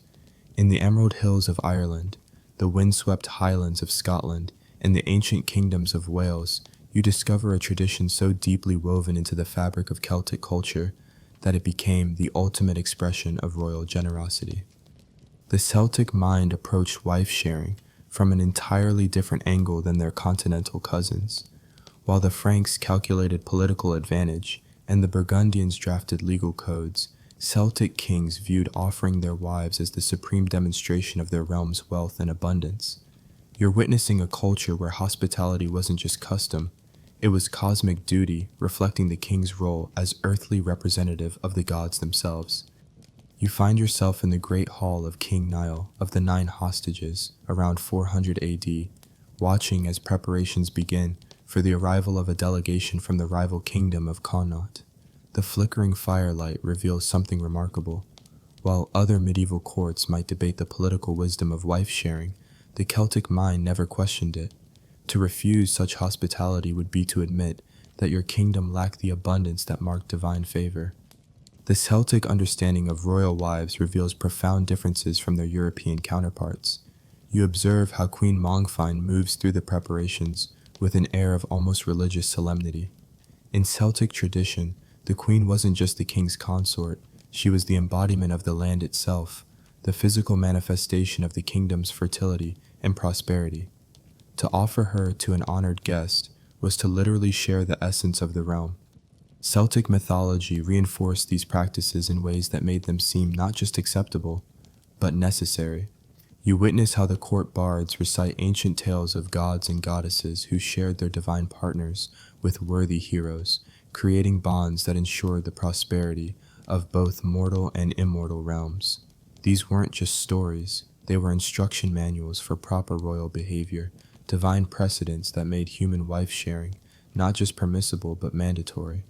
In the Emerald Hills of Ireland, the windswept highlands of Scotland, and the ancient kingdoms of Wales, you discover a tradition so deeply woven into the fabric of Celtic culture that it became the ultimate expression of royal generosity. The Celtic mind approached wife-sharing from an entirely different angle than their continental cousins. While the Franks calculated political advantage and the Burgundians drafted legal codes, Celtic kings viewed offering their wives as the supreme demonstration of their realm's wealth and abundance. You're witnessing a culture where hospitality wasn't just custom, It was cosmic duty, reflecting the king's role as earthly representative of the gods themselves. You find yourself in the great hall of King Nile of the Nine Hostages around 400 AD, watching as preparations begin for the arrival of a delegation from the rival kingdom of Connaught. The flickering firelight reveals something remarkable. While other medieval courts might debate the political wisdom of wife-sharing, the Celtic mind never questioned it. To refuse such hospitality would be to admit that your kingdom lacked the abundance that marked divine favor. The Celtic understanding of royal wives reveals profound differences from their European counterparts. You observe how Queen Mongfine moves through the preparations with an air of almost religious solemnity. In Celtic tradition, the queen wasn't just the king's consort, she was the embodiment of the land itself, the physical manifestation of the kingdom's fertility and prosperity. To offer her to an honored guest was to literally share the essence of the realm. Celtic mythology reinforced these practices in ways that made them seem not just acceptable, but necessary. You witness how the court bards recite ancient tales of gods and goddesses who shared their divine partners with worthy heroes, creating bonds that ensured the prosperity of both mortal and immortal realms. These weren't just stories, they were instruction manuals for proper royal behavior, divine precedents that made human wife-sharing not just permissible but mandatory.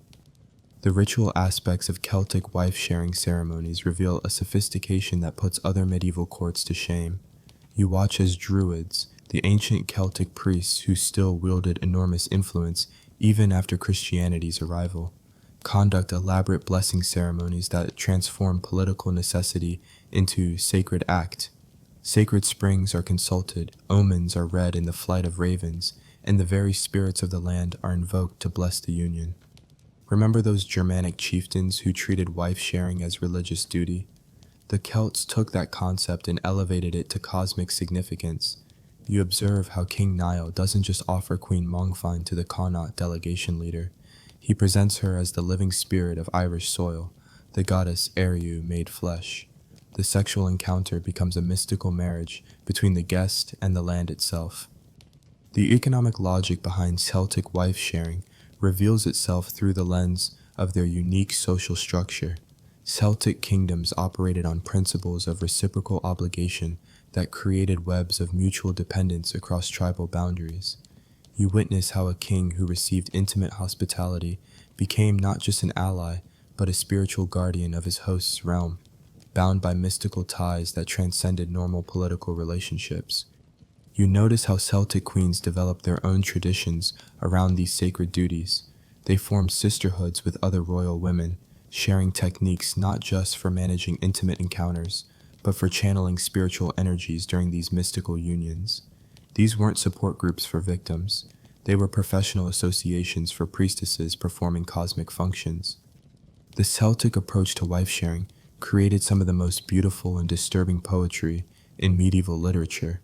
The ritual aspects of Celtic wife-sharing ceremonies reveal a sophistication that puts other medieval courts to shame. You watch as Druids, the ancient Celtic priests who still wielded enormous influence even after Christianity's arrival, conduct elaborate blessing ceremonies that transform political necessity into sacred act. Sacred springs are consulted, omens are read in the flight of ravens, and the very spirits of the land are invoked to bless the union. Remember those Germanic chieftains who treated wife-sharing as religious duty? The Celts took that concept and elevated it to cosmic significance. You observe how King Niall doesn't just offer Queen Mongfine to the Connaught delegation leader. He presents her as the living spirit of Irish soil, the goddess Eerie made flesh. The sexual encounter becomes a mystical marriage between the guest and the land itself. The economic logic behind Celtic wife-sharing reveals itself through the lens of their unique social structure. Celtic kingdoms operated on principles of reciprocal obligation that created webs of mutual dependence across tribal boundaries. You witness how a king who received intimate hospitality became not just an ally, but a spiritual guardian of his host's realm, bound by mystical ties that transcended normal political relationships. You notice how Celtic queens developed their own traditions around these sacred duties. They formed sisterhoods with other royal women, sharing techniques not just for managing intimate encounters, but for channeling spiritual energies during these mystical unions. These weren't support groups for victims. They were professional associations for priestesses performing cosmic functions. The Celtic approach to wife-sharing created some of the most beautiful and disturbing poetry in medieval literature.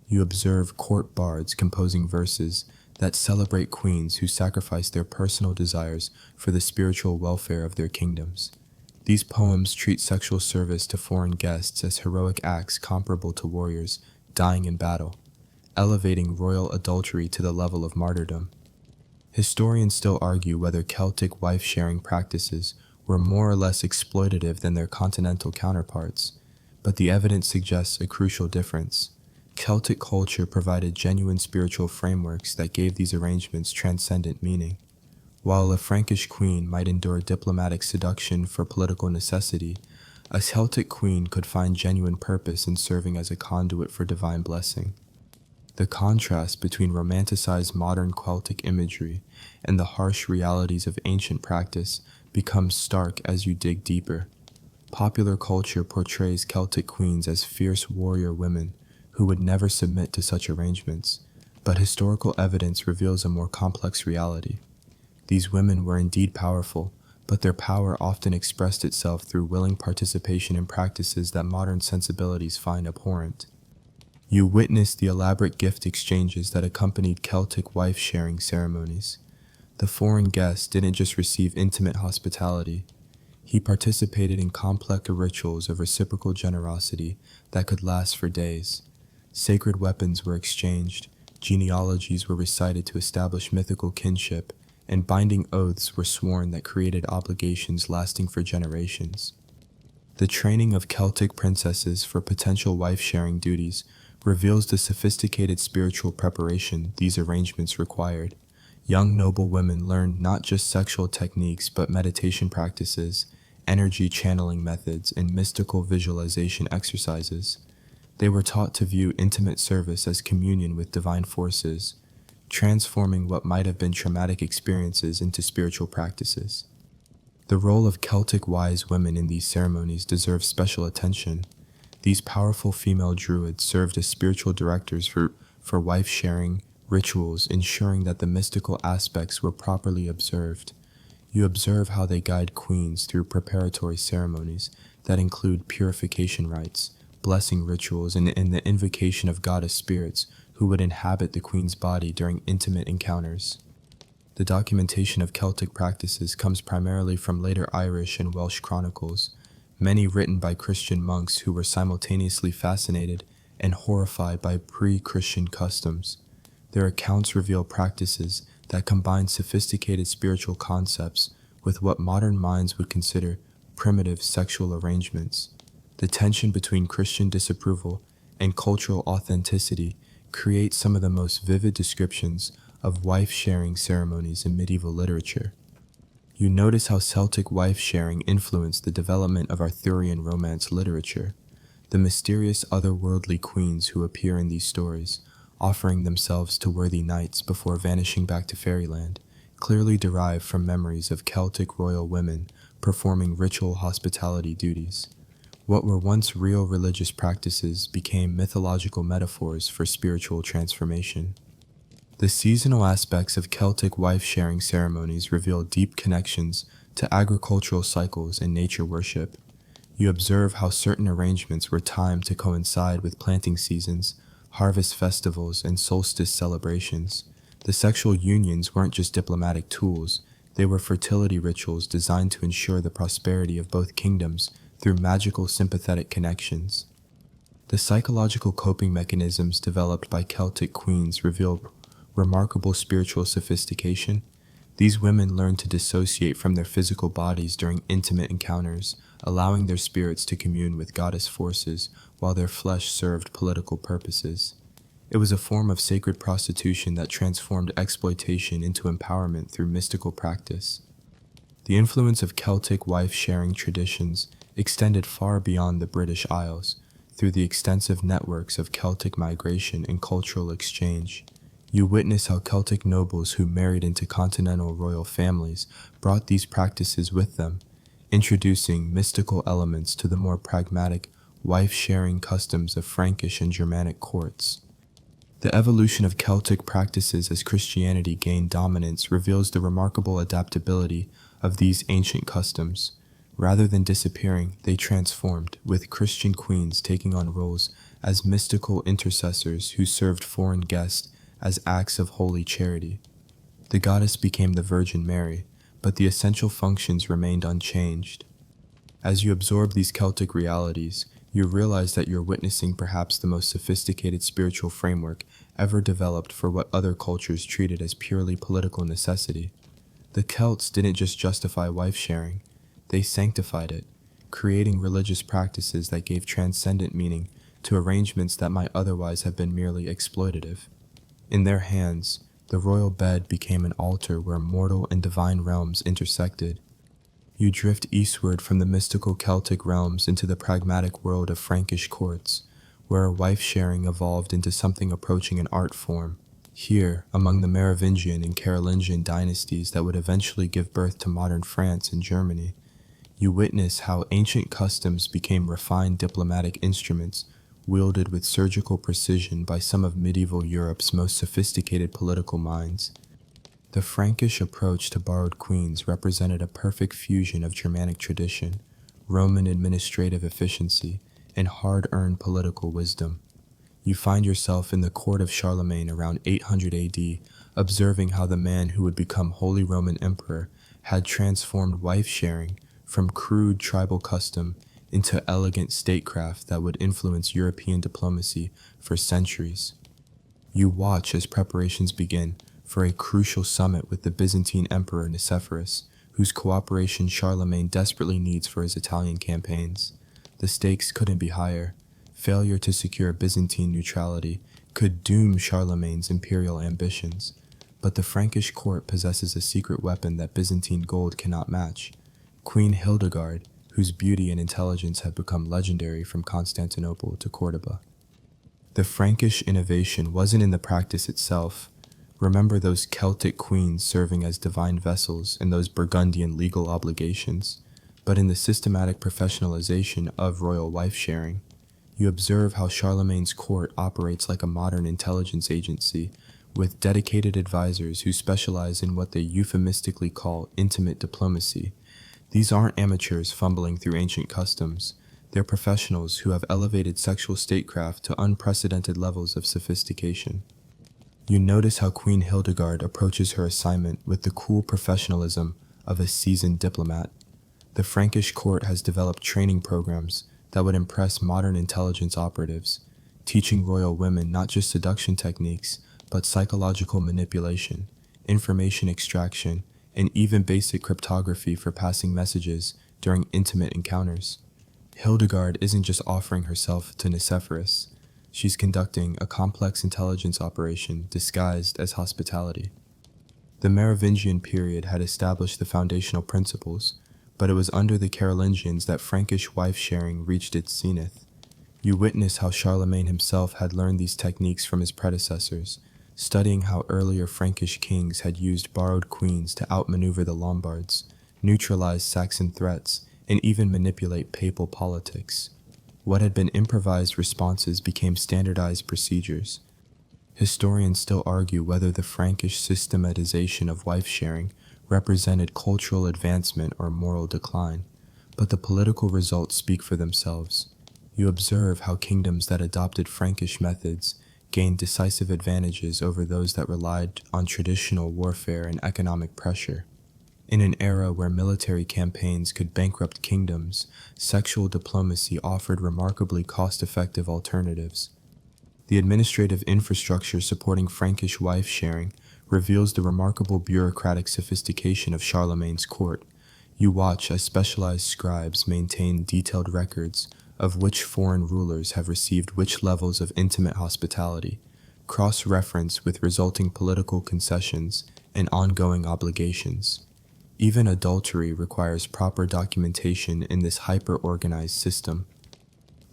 You observe court bards composing verses that celebrate queens who sacrifice their personal desires for the spiritual welfare of their kingdoms. These poems treat sexual service to foreign guests as heroic acts comparable to warriors dying in battle, elevating royal adultery to the level of martyrdom. Historians still argue whether Celtic wife-sharing practices were more or less exploitative than their continental counterparts, but the evidence suggests a crucial difference. Celtic culture provided genuine spiritual frameworks that gave these arrangements transcendent meaning. While a Frankish queen might endure diplomatic seduction for political necessity, a Celtic queen could find genuine purpose in serving as a conduit for divine blessing. The contrast between romanticized modern Celtic imagery and the harsh realities of ancient practice becomes stark as you dig deeper. Popular culture portrays Celtic queens as fierce warrior women who would never submit to such arrangements, but historical evidence reveals a more complex reality. These women were indeed powerful, but their power often expressed itself through willing participation in practices that modern sensibilities find abhorrent. You witnessed the elaborate gift exchanges that accompanied Celtic wife-sharing ceremonies. The foreign guest didn't just receive intimate hospitality. He participated in complex rituals of reciprocal generosity that could last for days. Sacred weapons were exchanged, Genealogies were recited to establish mythical kinship, and binding oaths were sworn that created obligations lasting for generations. The training of Celtic princesses for potential wife-sharing duties reveals the sophisticated spiritual preparation these arrangements required. Young noble women learned not just sexual techniques but meditation practices, energy channeling methods, and mystical visualization exercises. They were taught to view intimate service as communion with divine forces, transforming what might have been traumatic experiences into spiritual practices. The role of Celtic wise women in these ceremonies deserves special attention. These powerful female druids served as spiritual directors for wife-sharing rituals, ensuring that the mystical aspects were properly observed. You observe how they guide queens through preparatory ceremonies that include purification rites, blessing rituals, and the invocation of goddess spirits who would inhabit the queen's body during intimate encounters. The documentation of Celtic practices comes primarily from later Irish and Welsh chronicles, many written by Christian monks who were simultaneously fascinated and horrified by pre-Christian customs. Their accounts reveal practices that combine sophisticated spiritual concepts with what modern minds would consider primitive sexual arrangements. The tension between Christian disapproval and cultural authenticity creates some of the most vivid descriptions of wife-sharing ceremonies in medieval literature. You notice how Celtic wife-sharing influenced the development of Arthurian romance literature. The mysterious otherworldly queens who appear in these stories, offering themselves to worthy knights before vanishing back to fairyland, clearly derive from memories of Celtic royal women performing ritual hospitality duties. What were once real religious practices became mythological metaphors for spiritual transformation. The seasonal aspects of Celtic wife-sharing ceremonies reveal deep connections to agricultural cycles and nature worship. You observe how certain arrangements were timed to coincide with planting seasons, harvest festivals, and solstice celebrations. The sexual unions weren't just diplomatic tools, they were fertility rituals designed to ensure the prosperity of both kingdoms through magical sympathetic connections. The psychological coping mechanisms developed by Celtic queens reveal remarkable spiritual sophistication. These women learned to dissociate from their physical bodies during intimate encounters, allowing their spirits to commune with goddess forces while their flesh served political purposes. It was a form of sacred prostitution that transformed exploitation into empowerment through mystical practice. The influence of Celtic wife-sharing traditions extended far beyond the British Isles, through the extensive networks of Celtic migration and cultural exchange. You witness how Celtic nobles who married into continental royal families brought these practices with them, introducing mystical elements to the more pragmatic, wife-sharing customs of Frankish and Germanic courts. The evolution of Celtic practices as Christianity gained dominance reveals the remarkable adaptability of these ancient customs. Rather than disappearing, they transformed, with Christian queens taking on roles as mystical intercessors who served foreign guests as acts of holy charity. The goddess became the Virgin Mary, but the essential functions remained unchanged. As you absorb these Celtic realities, you realize that you're witnessing perhaps the most sophisticated spiritual framework ever developed for what other cultures treated as purely political necessity. The Celts didn't just justify wife-sharing, they sanctified it, creating religious practices that gave transcendent meaning to arrangements that might otherwise have been merely exploitative. In their hands, the royal bed became an altar where mortal and divine realms intersected. You drift eastward from the mystical Celtic realms into the pragmatic world of Frankish courts, where wife-sharing evolved into something approaching an art form. Here, among the Merovingian and Carolingian dynasties that would eventually give birth to modern France and Germany, you witness how ancient customs became refined diplomatic instruments wielded with surgical precision by some of medieval Europe's most sophisticated political minds. The Frankish approach to borrowed queens represented a perfect fusion of Germanic tradition, Roman administrative efficiency, and hard-earned political wisdom. You find yourself in the court of Charlemagne around 800 AD, observing how the man who would become Holy Roman Emperor had transformed wife-sharing from crude tribal custom into elegant statecraft that would influence European diplomacy for centuries. You watch as preparations begin for a crucial summit with the Byzantine Emperor Nicephorus, whose cooperation Charlemagne desperately needs for his Italian campaigns. The stakes couldn't be higher. Failure to secure Byzantine neutrality could doom Charlemagne's imperial ambitions. But the Frankish court possesses a secret weapon that Byzantine gold cannot match. Queen Hildegard, whose beauty and intelligence have become legendary from Constantinople to Cordoba. The Frankish innovation wasn't in the practice itself. Remember those Celtic queens serving as divine vessels and those Burgundian legal obligations, but in the systematic professionalization of royal wife-sharing. You observe how Charlemagne's court operates like a modern intelligence agency, with dedicated advisors who specialize in what they euphemistically call intimate diplomacy. These aren't amateurs fumbling through ancient customs. They're professionals who have elevated sexual statecraft to unprecedented levels of sophistication. You notice how Queen Hildegard approaches her assignment with the cool professionalism of a seasoned diplomat. The Frankish court has developed training programs that would impress modern intelligence operatives, teaching royal women not just seduction techniques, but psychological manipulation, information extraction, and even basic cryptography for passing messages during intimate encounters. Hildegard isn't just offering herself to Nicephorus. She's conducting a complex intelligence operation disguised as hospitality. The Merovingian period had established the foundational principles, but it was under the Carolingians that Frankish wife-sharing reached its zenith. You witness how Charlemagne himself had learned these techniques from his predecessors, studying how earlier Frankish kings had used borrowed queens to outmaneuver the Lombards, neutralize Saxon threats, and even manipulate papal politics. What had been improvised responses became standardized procedures. Historians still argue whether the Frankish systematization of wife-sharing represented cultural advancement or moral decline, but the political results speak for themselves. You observe how kingdoms that adopted Frankish methods gained decisive advantages over those that relied on traditional warfare and economic pressure. In an era where military campaigns could bankrupt kingdoms, sexual diplomacy offered remarkably cost-effective alternatives. The administrative infrastructure supporting Frankish wife-sharing reveals the remarkable bureaucratic sophistication of Charlemagne's court. You watch as specialized scribes maintain detailed records of which foreign rulers have received which levels of intimate hospitality, cross-reference with resulting political concessions and ongoing obligations. Even adultery requires proper documentation in this hyper-organized system.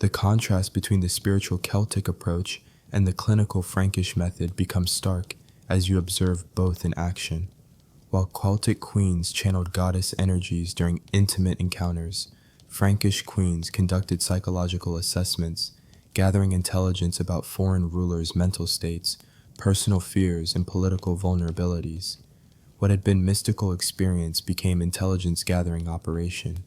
The contrast between the spiritual Celtic approach and the clinical Frankish method becomes stark as you observe both in action. While Celtic queens channeled goddess energies during intimate encounters, Frankish queens conducted psychological assessments, gathering intelligence about foreign rulers' mental states, personal fears, and political vulnerabilities. What had been mystical experience became intelligence-gathering operation.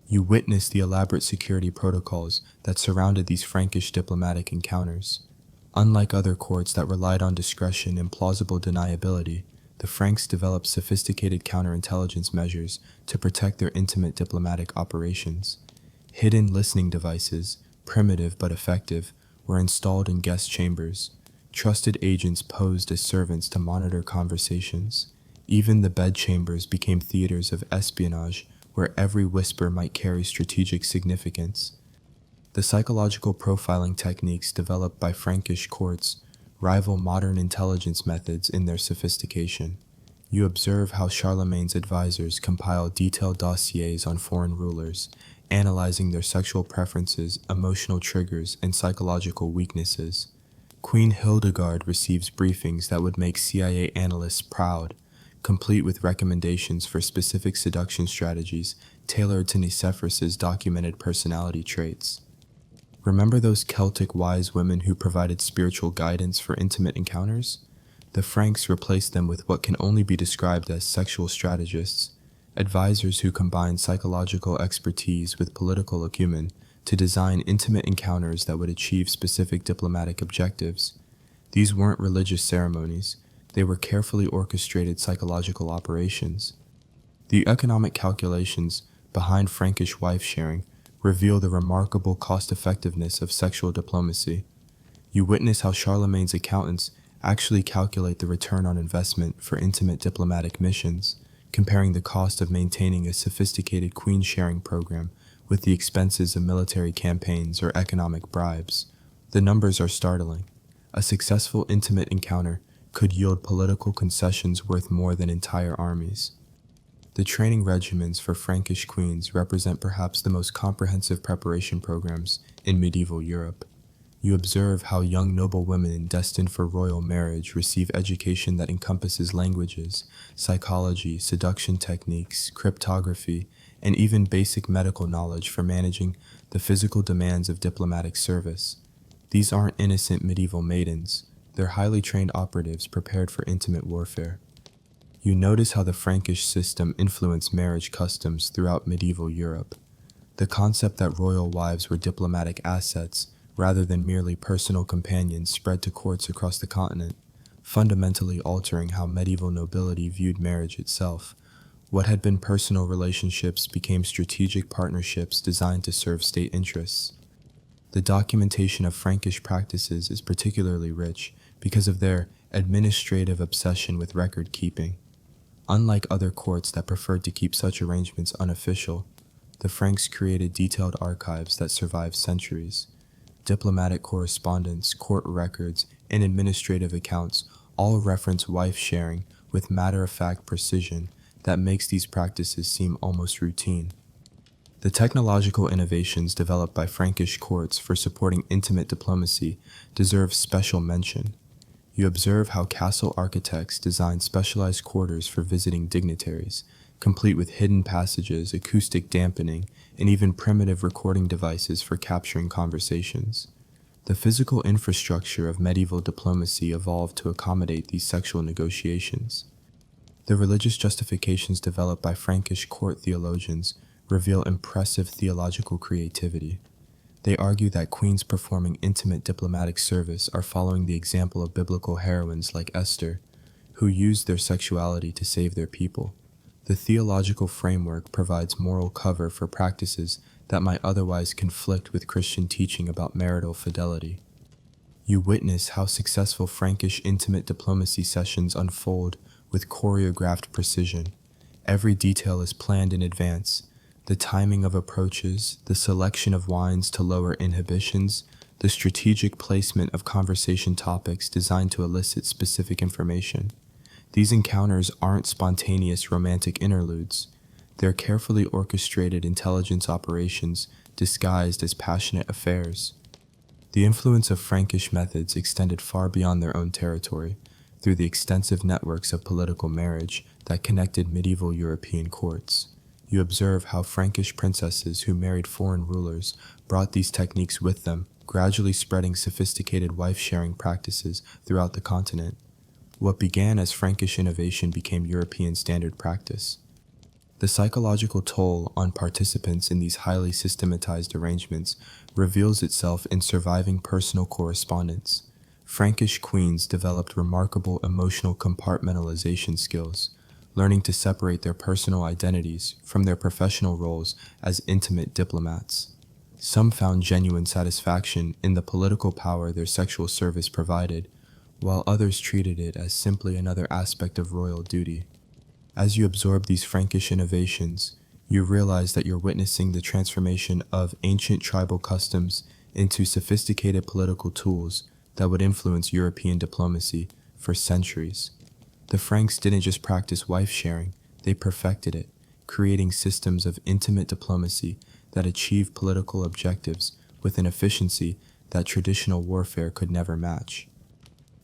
You witnessed the elaborate security protocols that surrounded these Frankish diplomatic encounters. Unlike other courts that relied on discretion and plausible deniability, the Franks developed sophisticated counterintelligence measures to protect their intimate diplomatic operations. Hidden listening devices, primitive but effective, were installed in guest chambers. Trusted agents posed as servants to monitor conversations. Even the bedchambers became theaters of espionage where every whisper might carry strategic significance. The psychological profiling techniques developed by Frankish courts rival modern intelligence methods in their sophistication. You observe how Charlemagne's advisors compile detailed dossiers on foreign rulers, analyzing their sexual preferences, emotional triggers, and psychological weaknesses. Queen Hildegard receives briefings that would make CIA analysts proud, complete with recommendations for specific seduction strategies tailored to Nicephorus's documented personality traits. Remember those Celtic wise women who provided spiritual guidance for intimate encounters? The Franks replaced them with what can only be described as sexual strategists, advisors who combined psychological expertise with political acumen to design intimate encounters that would achieve specific diplomatic objectives. These weren't religious ceremonies. They were carefully orchestrated psychological operations. The economic calculations behind Frankish wife-sharing reveal the remarkable cost-effectiveness of sexual diplomacy. You witness how Charlemagne's accountants actually calculate the return on investment for intimate diplomatic missions, comparing the cost of maintaining a sophisticated queen-sharing program with the expenses of military campaigns or economic bribes. The numbers are startling. A successful intimate encounter could yield political concessions worth more than entire armies. The training regimens for Frankish queens represent perhaps the most comprehensive preparation programs in medieval Europe. You observe how young noble women destined for royal marriage receive education that encompasses languages, psychology, seduction techniques, cryptography, and even basic medical knowledge for managing the physical demands of diplomatic service. These aren't innocent medieval maidens. They're highly trained operatives prepared for intimate warfare. You notice how the Frankish system influenced marriage customs throughout medieval Europe. The concept that royal wives were diplomatic assets rather than merely personal companions spread to courts across the continent, fundamentally altering how medieval nobility viewed marriage itself. What had been personal relationships became strategic partnerships designed to serve state interests. The documentation of Frankish practices is particularly rich because of their administrative obsession with record keeping. Unlike other courts that preferred to keep such arrangements unofficial, the Franks created detailed archives that survived centuries. Diplomatic correspondence, court records, and administrative accounts all reference wife sharing with matter-of-fact precision that makes these practices seem almost routine. The technological innovations developed by Frankish courts for supporting intimate diplomacy deserve special mention. You observe how castle architects designed specialized quarters for visiting dignitaries, complete with hidden passages, acoustic dampening, and even primitive recording devices for capturing conversations. The physical infrastructure of medieval diplomacy evolved to accommodate these sexual negotiations. The religious justifications developed by Frankish court theologians reveal impressive theological creativity. They argue that queens performing intimate diplomatic service are following the example of biblical heroines like Esther, who used their sexuality to save their people. The theological framework provides moral cover for practices that might otherwise conflict with Christian teaching about marital fidelity. You witness how successful Frankish intimate diplomacy sessions unfold with choreographed precision. Every detail is planned in advance. The timing of approaches, the selection of wines to lower inhibitions, the strategic placement of conversation topics designed to elicit specific information. These encounters aren't spontaneous romantic interludes. They're carefully orchestrated intelligence operations disguised as passionate affairs. The influence of Frankish methods extended far beyond their own territory, through the extensive networks of political marriage that connected medieval European courts. You observe how Frankish princesses who married foreign rulers brought these techniques with them, gradually spreading sophisticated wife-sharing practices throughout the continent. What began as Frankish innovation became European standard practice. The psychological toll on participants in these highly systematized arrangements reveals itself in surviving personal correspondence. Frankish queens developed remarkable emotional compartmentalization skills, learning to separate their personal identities from their professional roles as intimate diplomats. Some found genuine satisfaction in the political power their sexual service provided, while others treated it as simply another aspect of royal duty. As you absorb these Frankish innovations, you realize that you're witnessing the transformation of ancient tribal customs into sophisticated political tools that would influence European diplomacy for centuries. The Franks didn't just practice wife-sharing, they perfected it, creating systems of intimate diplomacy that achieved political objectives with an efficiency that traditional warfare could never match.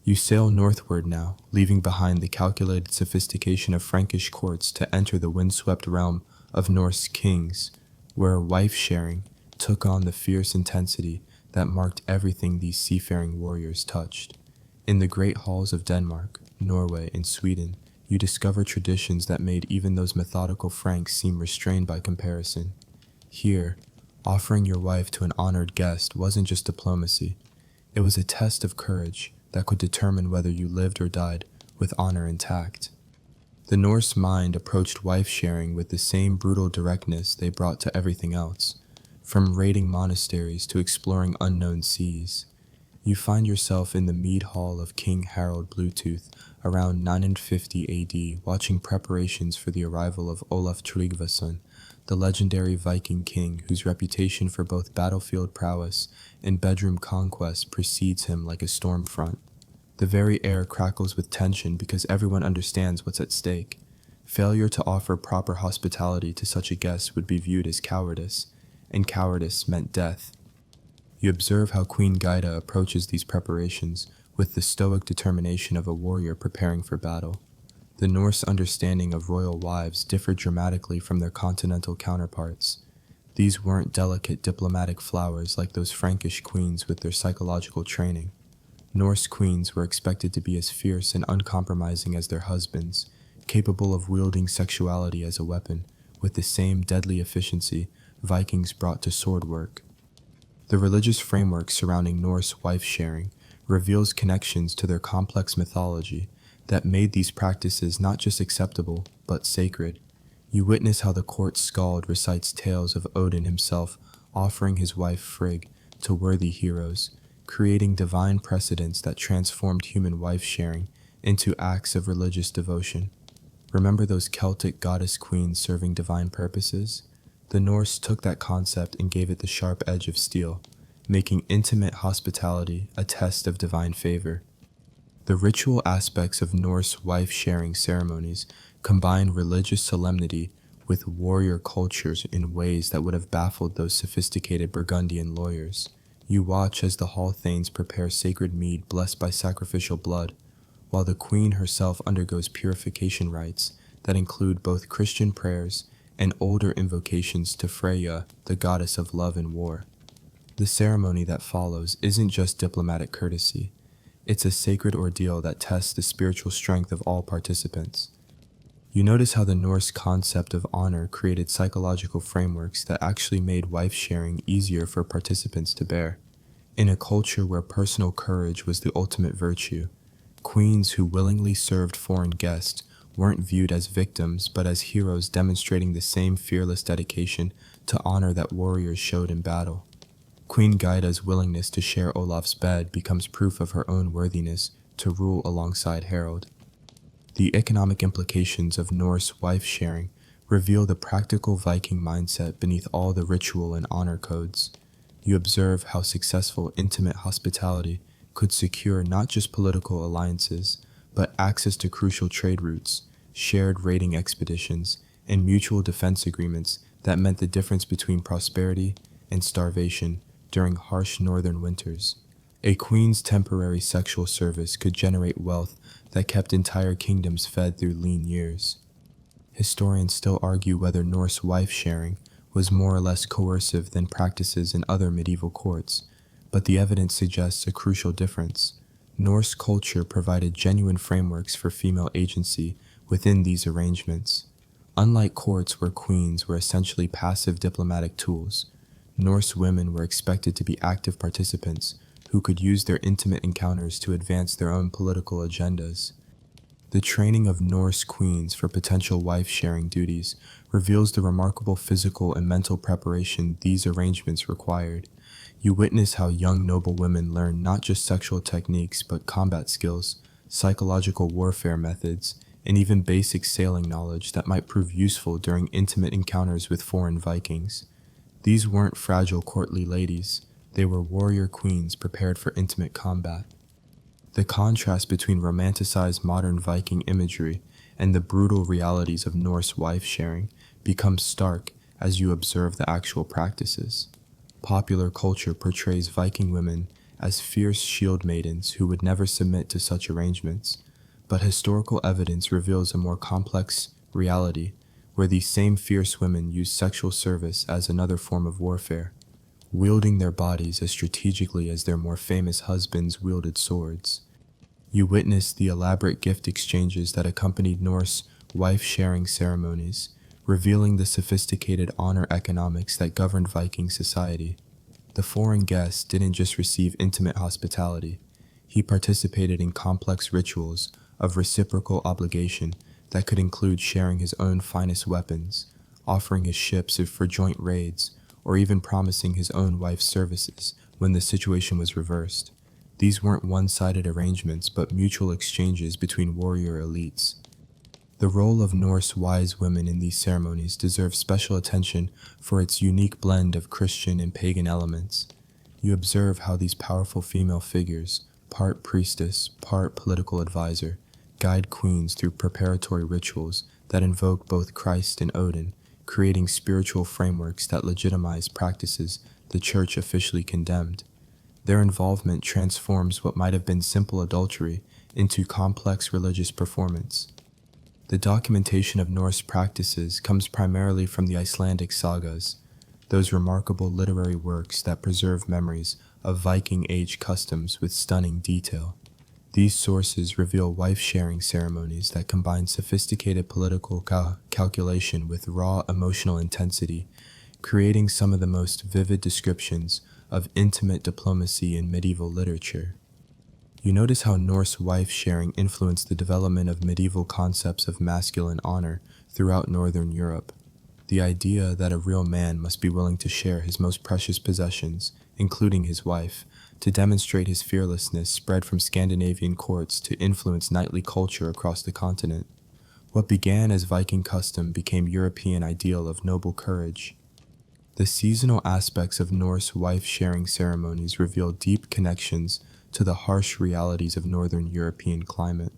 You sail northward now, leaving behind the calculated sophistication of Frankish courts to enter the windswept realm of Norse kings, where wife-sharing took on the fierce intensity that marked everything these seafaring warriors touched. In the great halls of Denmark, Norway, and Sweden, you discover traditions that made even those methodical Franks seem restrained by comparison. Here, offering your wife to an honored guest wasn't just diplomacy. It was a test of courage that could determine whether you lived or died with honor intact. The Norse mind approached wife-sharing with the same brutal directness they brought to everything else, from raiding monasteries to exploring unknown seas. You find yourself in the mead hall of King Harold Bluetooth around 950 AD, watching preparations for the arrival of Olaf Tryggvason, the legendary Viking king whose reputation for both battlefield prowess and bedroom conquest precedes him like a storm front. The very air crackles with tension because everyone understands what's at stake. Failure to offer proper hospitality to such a guest would be viewed as cowardice, and cowardice meant death. You observe how Queen Gyda approaches these preparations with the stoic determination of a warrior preparing for battle. The Norse understanding of royal wives differed dramatically from their continental counterparts. These weren't delicate diplomatic flowers like those Frankish queens with their psychological training. Norse queens were expected to be as fierce and uncompromising as their husbands, capable of wielding sexuality as a weapon, with the same deadly efficiency Vikings brought to sword work. The religious framework surrounding Norse wife-sharing reveals connections to their complex mythology that made these practices not just acceptable, but sacred. You witness how the court skald recites tales of Odin himself offering his wife Frigg to worthy heroes, creating divine precedents that transformed human wife-sharing into acts of religious devotion. Remember those Celtic goddess queens serving divine purposes? The Norse took that concept and gave it the sharp edge of steel, making intimate hospitality a test of divine favor. The ritual aspects of Norse wife-sharing ceremonies combine religious solemnity with warrior cultures in ways that would have baffled those sophisticated Burgundian lawyers. You watch as the hall thanes prepare sacred mead blessed by sacrificial blood, while the queen herself undergoes purification rites that include both Christian prayers and older invocations to Freya, the goddess of love and war. The ceremony that follows isn't just diplomatic courtesy. It's a sacred ordeal that tests the spiritual strength of all participants. You notice how the Norse concept of honor created psychological frameworks that actually made wife-sharing easier for participants to bear. In a culture where personal courage was the ultimate virtue, queens who willingly served foreign guests weren't viewed as victims but as heroes demonstrating the same fearless dedication to honor that warriors showed in battle. Queen Gyda's willingness to share Olaf's bed becomes proof of her own worthiness to rule alongside Harold. The economic implications of Norse wife-sharing reveal the practical Viking mindset beneath all the ritual and honor codes. You observe how successful intimate hospitality could secure not just political alliances, but access to crucial trade routes, shared raiding expeditions, and mutual defense agreements that meant the difference between prosperity and starvation during harsh northern winters. A queen's temporary sexual service could generate wealth that kept entire kingdoms fed through lean years. Historians still argue whether Norse wife-sharing was more or less coercive than practices in other medieval courts, but the evidence suggests a crucial difference. Norse culture provided genuine frameworks for female agency within these arrangements. Unlike courts where queens were essentially passive diplomatic tools, Norse women were expected to be active participants who could use their intimate encounters to advance their own political agendas. The training of Norse queens for potential wife-sharing duties reveals the remarkable physical and mental preparation these arrangements required. You witness how young noble women learn not just sexual techniques but combat skills, psychological warfare methods, and even basic sailing knowledge that might prove useful during intimate encounters with foreign Vikings. These weren't fragile courtly ladies, they were warrior queens prepared for intimate combat. The contrast between romanticized modern Viking imagery and the brutal realities of Norse wife-sharing becomes stark as you observe the actual practices. Popular culture portrays Viking women as fierce shield maidens who would never submit to such arrangements, but historical evidence reveals a more complex reality where these same fierce women use sexual service as another form of warfare, wielding their bodies as strategically as their more famous husbands wielded swords. You witness the elaborate gift exchanges that accompanied Norse wife-sharing ceremonies, revealing the sophisticated honor economics that governed Viking society. The foreign guest didn't just receive intimate hospitality, he participated in complex rituals of reciprocal obligation that could include sharing his own finest weapons, offering his ships for joint raids, or even promising his own wife's services when the situation was reversed. These weren't one-sided arrangements, but mutual exchanges between warrior elites. The role of Norse wise women in these ceremonies deserves special attention for its unique blend of Christian and pagan elements. You observe how these powerful female figures, part priestess, part political advisor, guide queens through preparatory rituals that invoke both Christ and Odin, creating spiritual frameworks that legitimize practices the church officially condemned. Their involvement transforms what might have been simple adultery into complex religious performance. The documentation of Norse practices comes primarily from the Icelandic sagas, those remarkable literary works that preserve memories of Viking Age customs with stunning detail. These sources reveal wife-sharing ceremonies that combine sophisticated political calculation with raw emotional intensity, creating some of the most vivid descriptions of intimate diplomacy in medieval literature. You notice how Norse wife-sharing influenced the development of medieval concepts of masculine honor throughout Northern Europe. The idea that a real man must be willing to share his most precious possessions, including his wife, to demonstrate his fearlessness spread from Scandinavian courts to influence knightly culture across the continent. What began as Viking custom became European ideal of noble courage. The seasonal aspects of Norse wife-sharing ceremonies reveal deep connections to the harsh realities of Northern European climate.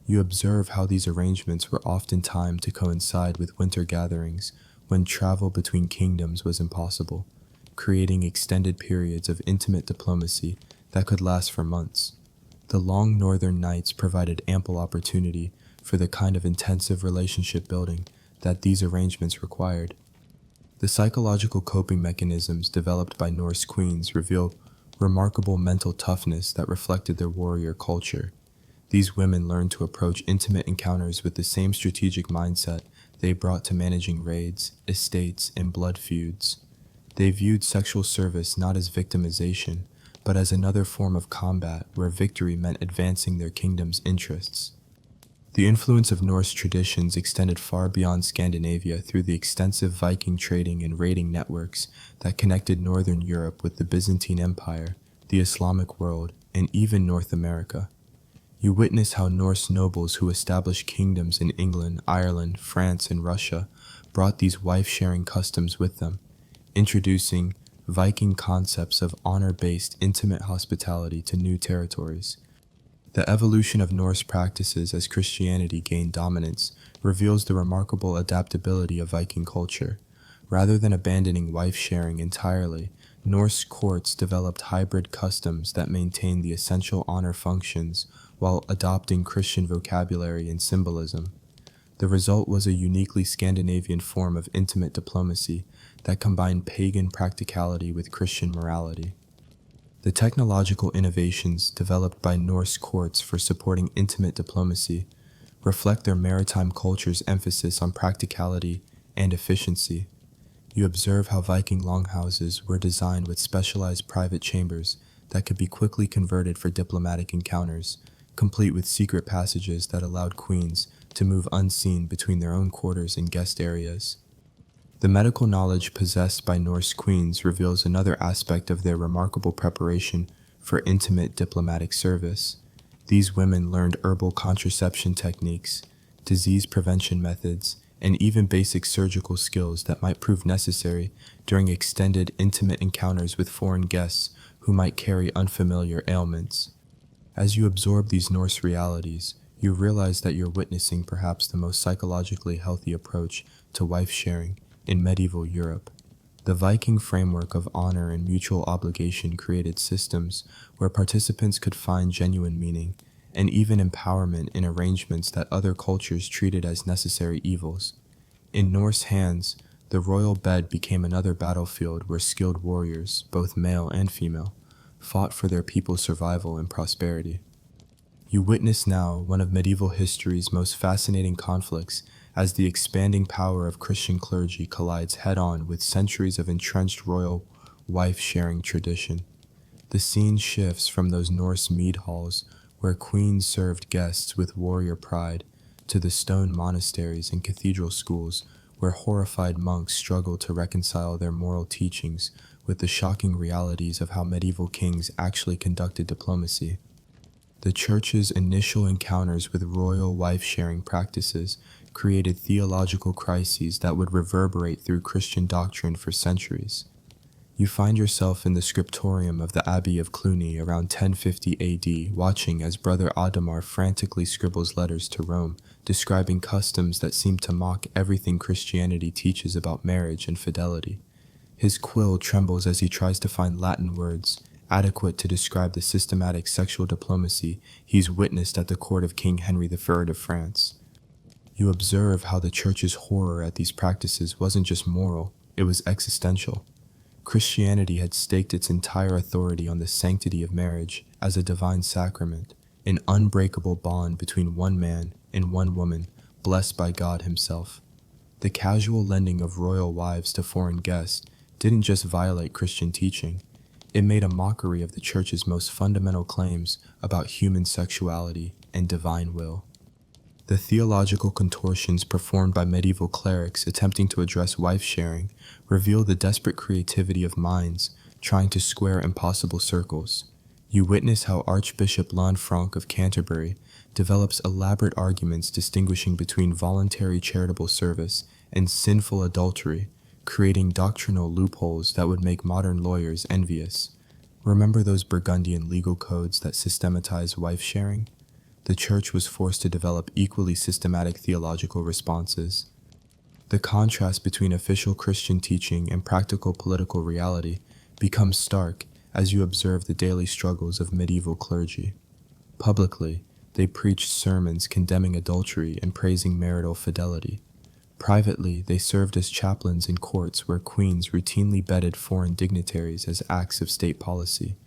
You observe how these arrangements were often timed to coincide with winter gatherings when travel between kingdoms was impossible, creating extended periods of intimate diplomacy that could last for months. The long northern nights provided ample opportunity for the kind of intensive relationship building that these arrangements required. The psychological coping mechanisms developed by Norse queens reveal remarkable mental toughness that reflected their warrior culture. These women learned to approach intimate encounters with the same strategic mindset they brought to managing raids, estates, and blood feuds. They viewed sexual service not as victimization, but as another form of combat where victory meant advancing their kingdom's interests. The influence of Norse traditions extended far beyond Scandinavia through the extensive Viking trading and raiding networks that connected Northern Europe with the Byzantine Empire, the Islamic world, and even North America. You witness how Norse nobles who established kingdoms in England, Ireland, France, and Russia brought these wife-sharing customs with them, introducing Viking concepts of honor-based intimate hospitality to new territories. The evolution of Norse practices as Christianity gained dominance reveals the remarkable adaptability of Viking culture. Rather than abandoning wife-sharing entirely, Norse courts developed hybrid customs that maintained the essential honor functions while adopting Christian vocabulary and symbolism. The result was a uniquely Scandinavian form of intimate diplomacy that combined pagan practicality with Christian morality. The technological innovations developed by Norse courts for supporting intimate diplomacy reflect their maritime culture's emphasis on practicality and efficiency. You observe how Viking longhouses were designed with specialized private chambers that could be quickly converted for diplomatic encounters, complete with secret passages that allowed queens to move unseen between their own quarters and guest areas. The medical knowledge possessed by Norse queens reveals another aspect of their remarkable preparation for intimate diplomatic service. These women learned herbal contraception techniques, disease prevention methods, and even basic surgical skills that might prove necessary during extended intimate encounters with foreign guests who might carry unfamiliar ailments. As you absorb these Norse realities, you realize that you're witnessing perhaps the most psychologically healthy approach to wife-sharing in medieval Europe. The Viking framework of honor and mutual obligation created systems where participants could find genuine meaning and even empowerment in arrangements that other cultures treated as necessary evils. In Norse hands, the royal bed became another battlefield where skilled warriors, both male and female, fought for their people's survival and prosperity. You witness now one of medieval history's most fascinating conflicts as the expanding power of Christian clergy collides head-on with centuries of entrenched royal wife-sharing tradition. The scene shifts from those Norse mead halls where queens served guests with warrior pride to the stone monasteries and cathedral schools where horrified monks struggled to reconcile their moral teachings with the shocking realities of how medieval kings actually conducted diplomacy. The church's initial encounters with royal wife-sharing practices created theological crises that would reverberate through Christian doctrine for centuries. You find yourself in the scriptorium of the Abbey of Cluny around 1050 AD, watching as Brother Adamar frantically scribbles letters to Rome, describing customs that seem to mock everything Christianity teaches about marriage and fidelity. His quill trembles as he tries to find Latin words adequate to describe the systematic sexual diplomacy he's witnessed at the court of King Henry III of France. You observe how the church's horror at these practices wasn't just moral, it was existential. Christianity had staked its entire authority on the sanctity of marriage as a divine sacrament, an unbreakable bond between one man and one woman, blessed by God himself. The casual lending of royal wives to foreign guests didn't just violate Christian teaching, it made a mockery of the church's most fundamental claims about human sexuality and divine will. The theological contortions performed by medieval clerics attempting to address wife-sharing reveal the desperate creativity of minds trying to square impossible circles. You witness how Archbishop Lanfranc of Canterbury develops elaborate arguments distinguishing between voluntary charitable service and sinful adultery, creating doctrinal loopholes that would make modern lawyers envious. Remember those Burgundian legal codes that systematize wife-sharing? The church was forced to develop equally systematic theological responses. The contrast between official Christian teaching and practical political reality becomes stark as you observe the daily struggles of medieval clergy. Publicly, they preached sermons condemning adultery and praising marital fidelity. Privately, they served as chaplains in courts where queens routinely bedded foreign dignitaries as acts of state policy.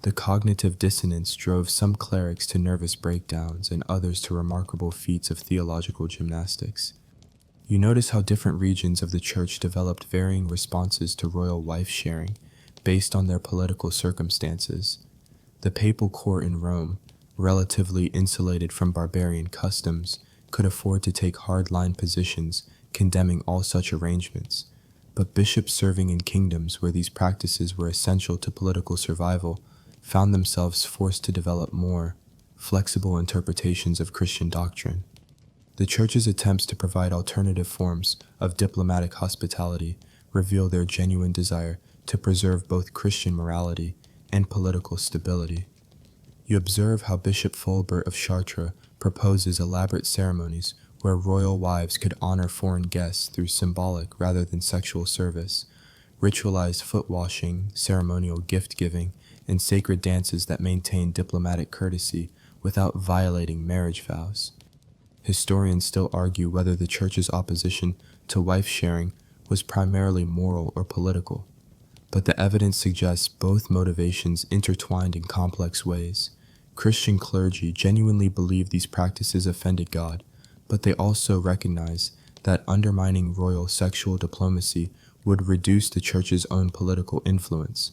The cognitive dissonance drove some clerics to nervous breakdowns and others to remarkable feats of theological gymnastics. You notice how different regions of the church developed varying responses to royal wife-sharing based on their political circumstances. The papal court in Rome, relatively insulated from barbarian customs, could afford to take hard-line positions condemning all such arrangements, but bishops serving in kingdoms where these practices were essential to political survival found themselves forced to develop more flexible interpretations of Christian doctrine. The church's attempts to provide alternative forms of diplomatic hospitality reveal their genuine desire to preserve both Christian morality and political stability. You observe how Bishop Fulbert of Chartres proposes elaborate ceremonies where royal wives could honor foreign guests through symbolic rather than sexual service, ritualized foot washing, ceremonial gift-giving, and sacred dances that maintain diplomatic courtesy without violating marriage vows. Historians still argue whether the church's opposition to wife-sharing was primarily moral or political, but the evidence suggests both motivations intertwined in complex ways. Christian clergy genuinely believed these practices offended God, but they also recognize that undermining royal sexual diplomacy would reduce the church's own political influence.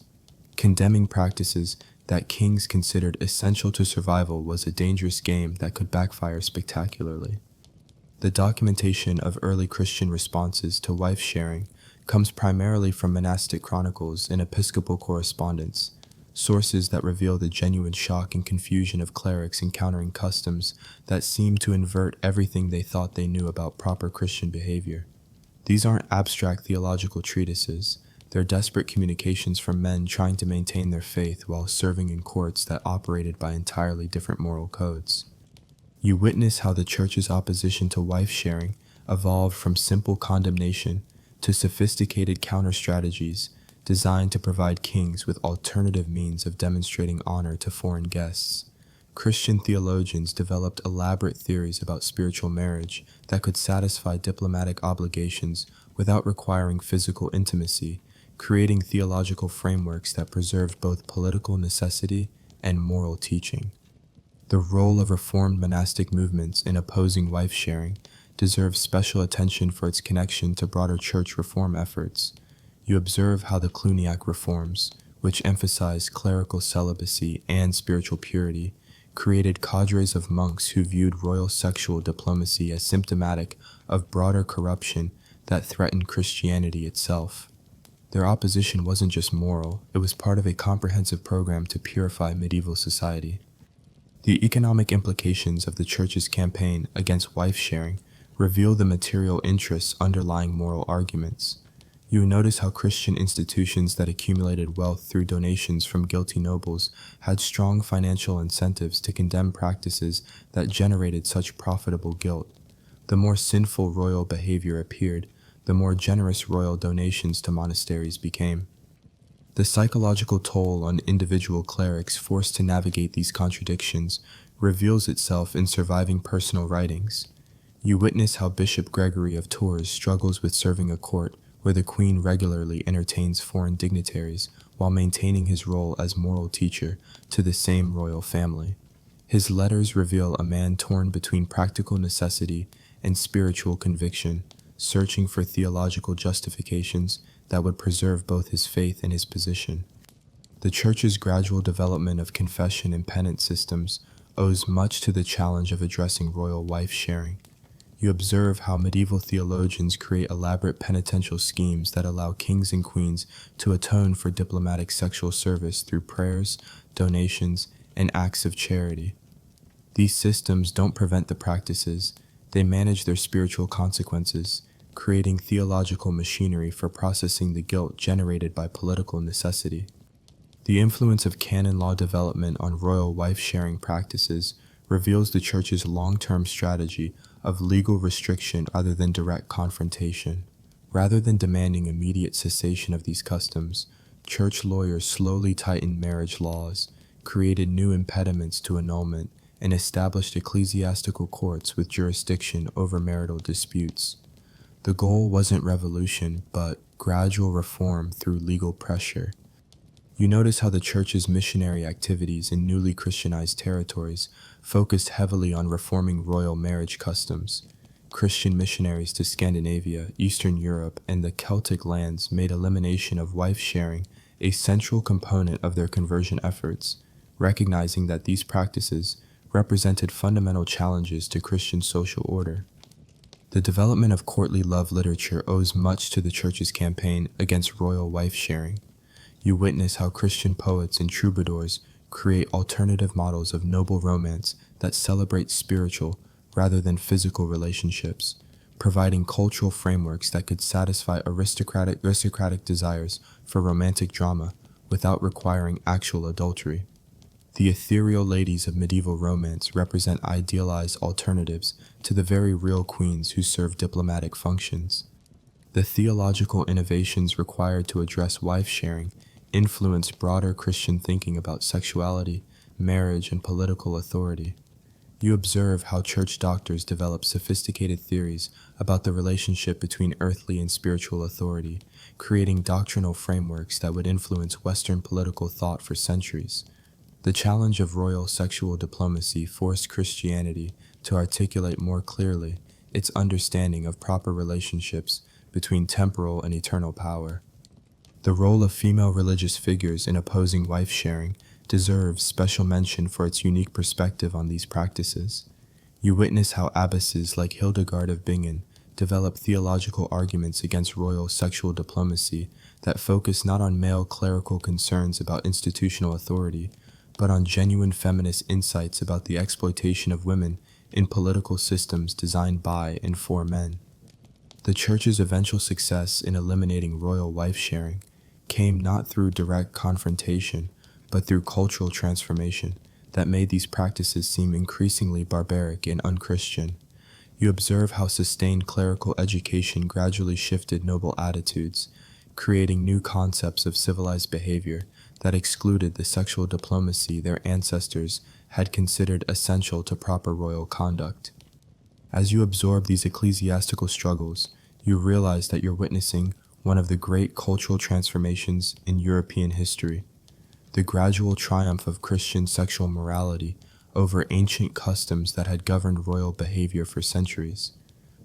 Condemning practices that kings considered essential to survival was a dangerous game that could backfire spectacularly. The documentation of early Christian responses to wife-sharing comes primarily from monastic chronicles and episcopal correspondence, sources that reveal the genuine shock and confusion of clerics encountering customs that seem to invert everything they thought they knew about proper Christian behavior. These aren't abstract theological treatises, they're desperate communications from men trying to maintain their faith while serving in courts that operated by entirely different moral codes. You witness how the church's opposition to wife-sharing evolved from simple condemnation to sophisticated counter-strategies designed to provide kings with alternative means of demonstrating honor to foreign guests. Christian theologians developed elaborate theories about spiritual marriage that could satisfy diplomatic obligations without requiring physical intimacy, creating theological frameworks that preserved both political necessity and moral teaching. The role of Reformed monastic movements in opposing wife-sharing deserves special attention for its connection to broader church reform efforts. You observe how the Cluniac reforms, which emphasized clerical celibacy and spiritual purity, created cadres of monks who viewed royal sexual diplomacy as symptomatic of broader corruption that threatened Christianity itself. Their opposition wasn't just moral, it was part of a comprehensive program to purify medieval society. The economic implications of the church's campaign against wife-sharing reveal the material interests underlying moral arguments. You will notice how Christian institutions that accumulated wealth through donations from guilty nobles had strong financial incentives to condemn practices that generated such profitable guilt. The more sinful royal behavior appeared, the more generous royal donations to monasteries became. The psychological toll on individual clerics forced to navigate these contradictions reveals itself in surviving personal writings. You witness how Bishop Gregory of Tours struggles with serving a court where the queen regularly entertains foreign dignitaries while maintaining his role as moral teacher to the same royal family. His letters reveal a man torn between practical necessity and spiritual conviction, searching for theological justifications that would preserve both his faith and his position. The Church's gradual development of confession and penance systems owes much to the challenge of addressing royal wife-sharing. You observe how medieval theologians create elaborate penitential schemes that allow kings and queens to atone for diplomatic sexual service through prayers, donations, and acts of charity. These systems don't prevent the practices, they manage their spiritual consequences, creating theological machinery for processing the guilt generated by political necessity. The influence of canon law development on royal wife-sharing practices reveals the Church's long-term strategy of legal restriction rather than direct confrontation. Rather than demanding immediate cessation of these customs, Church lawyers slowly tightened marriage laws, created new impediments to annulment, and established ecclesiastical courts with jurisdiction over marital disputes. The goal wasn't revolution, but gradual reform through legal pressure. You notice how the Church's missionary activities in newly Christianized territories focused heavily on reforming royal marriage customs. Christian missionaries to Scandinavia, Eastern Europe, and the Celtic lands made elimination of wife-sharing a central component of their conversion efforts, recognizing that these practices represented fundamental challenges to Christian social order. The development of courtly love literature owes much to the Church's campaign against royal wife-sharing. You witness how Christian poets and troubadours create alternative models of noble romance that celebrate spiritual rather than physical relationships, providing cultural frameworks that could satisfy aristocratic desires for romantic drama without requiring actual adultery. The ethereal ladies of medieval romance represent idealized alternatives to the very real queens who serve diplomatic functions. The theological innovations required to address wife-sharing influenced broader Christian thinking about sexuality, marriage, and political authority. You observe how church doctors develop sophisticated theories about the relationship between earthly and spiritual authority, creating doctrinal frameworks that would influence Western political thought for centuries. The challenge of royal sexual diplomacy forced Christianity to articulate more clearly its understanding of proper relationships between temporal and eternal power. The role of female religious figures in opposing wife-sharing deserves special mention for its unique perspective on these practices. You witness how abbesses like Hildegard of Bingen develop theological arguments against royal sexual diplomacy that focus not on male clerical concerns about institutional authority, but on genuine feminist insights about the exploitation of women in political systems designed by and for men. The Church's eventual success in eliminating royal wife-sharing came not through direct confrontation, but through cultural transformation that made these practices seem increasingly barbaric and unchristian. You observe how sustained clerical education gradually shifted noble attitudes, creating new concepts of civilized behavior that excluded the sexual diplomacy their ancestors had considered essential to proper royal conduct. As you absorb these ecclesiastical struggles, you realize that you're witnessing one of the great cultural transformations in European history, the gradual triumph of Christian sexual morality over ancient customs that had governed royal behavior for centuries.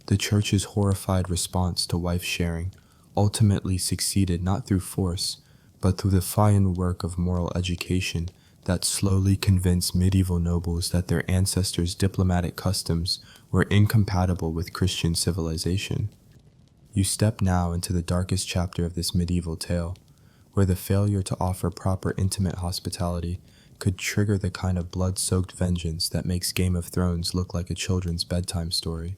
The Church's horrified response to wife-sharing ultimately succeeded not through force, but through the fine work of moral education that slowly convinced medieval nobles that their ancestors' diplomatic customs were incompatible with Christian civilization. You step now into the darkest chapter of this medieval tale, where the failure to offer proper intimate hospitality could trigger the kind of blood-soaked vengeance that makes Game of Thrones look like a children's bedtime story.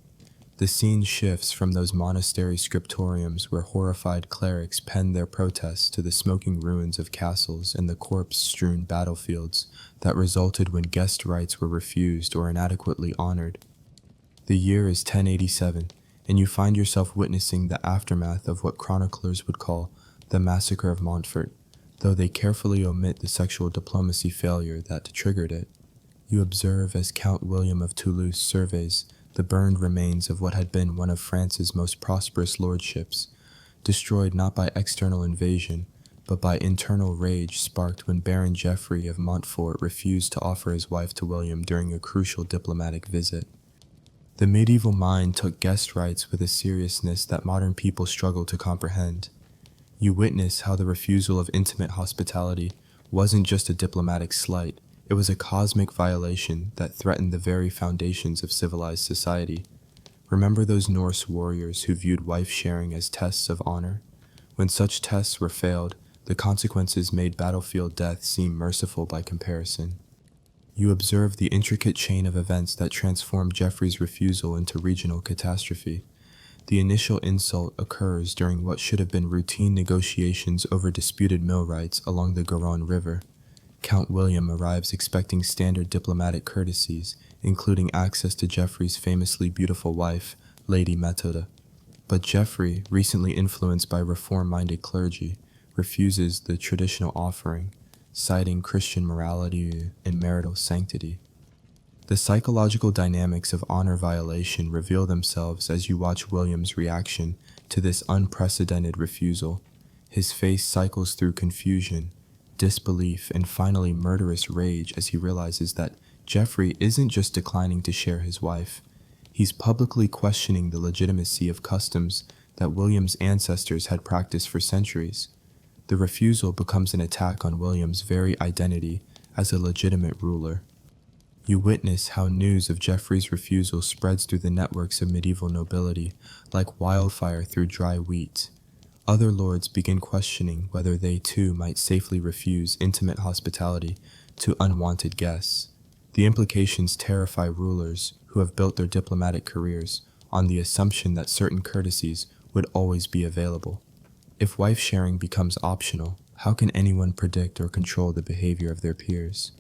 The scene shifts from those monastery scriptoriums where horrified clerics penned their protests to the smoking ruins of castles and the corpse-strewn battlefields that resulted when guest rights were refused or inadequately honored. The year is 1087, and you find yourself witnessing the aftermath of what chroniclers would call the Massacre of Montfort, though they carefully omit the sexual diplomacy failure that triggered it. You observe as Count William of Toulouse surveys the burned remains of what had been one of France's most prosperous lordships, destroyed not by external invasion, but by internal rage sparked when Baron Geoffrey of Montfort refused to offer his wife to William during a crucial diplomatic visit. The medieval mind took guest rights with a seriousness that modern people struggle to comprehend. You witness how the refusal of intimate hospitality wasn't just a diplomatic slight, it was a cosmic violation that threatened the very foundations of civilized society. Remember those Norse warriors who viewed wife-sharing as tests of honor? When such tests were failed, the consequences made battlefield death seem merciful by comparison. You observe the intricate chain of events that transformed Geoffrey's refusal into regional catastrophe. The initial insult occurs during what should have been routine negotiations over disputed mill rights along the Garonne River. Count William arrives expecting standard diplomatic courtesies, including access to Geoffrey's famously beautiful wife, Lady Methode. But Geoffrey, recently influenced by reform-minded clergy, refuses the traditional offering, citing Christian morality and marital sanctity. The psychological dynamics of honor violation reveal themselves as you watch William's reaction to this unprecedented refusal. His face cycles through confusion, disbelief, and finally murderous rage as he realizes that Geoffrey isn't just declining to share his wife. He's publicly questioning the legitimacy of customs that William's ancestors had practiced for centuries. The refusal becomes an attack on William's very identity as a legitimate ruler. You witness how news of Geoffrey's refusal spreads through the networks of medieval nobility like wildfire through dry wheat. Other lords begin questioning whether they too might safely refuse intimate hospitality to unwanted guests. The implications terrify rulers who have built their diplomatic careers on the assumption that certain courtesies would always be available. If wife-sharing becomes optional, how can anyone predict or control the behavior of their peers?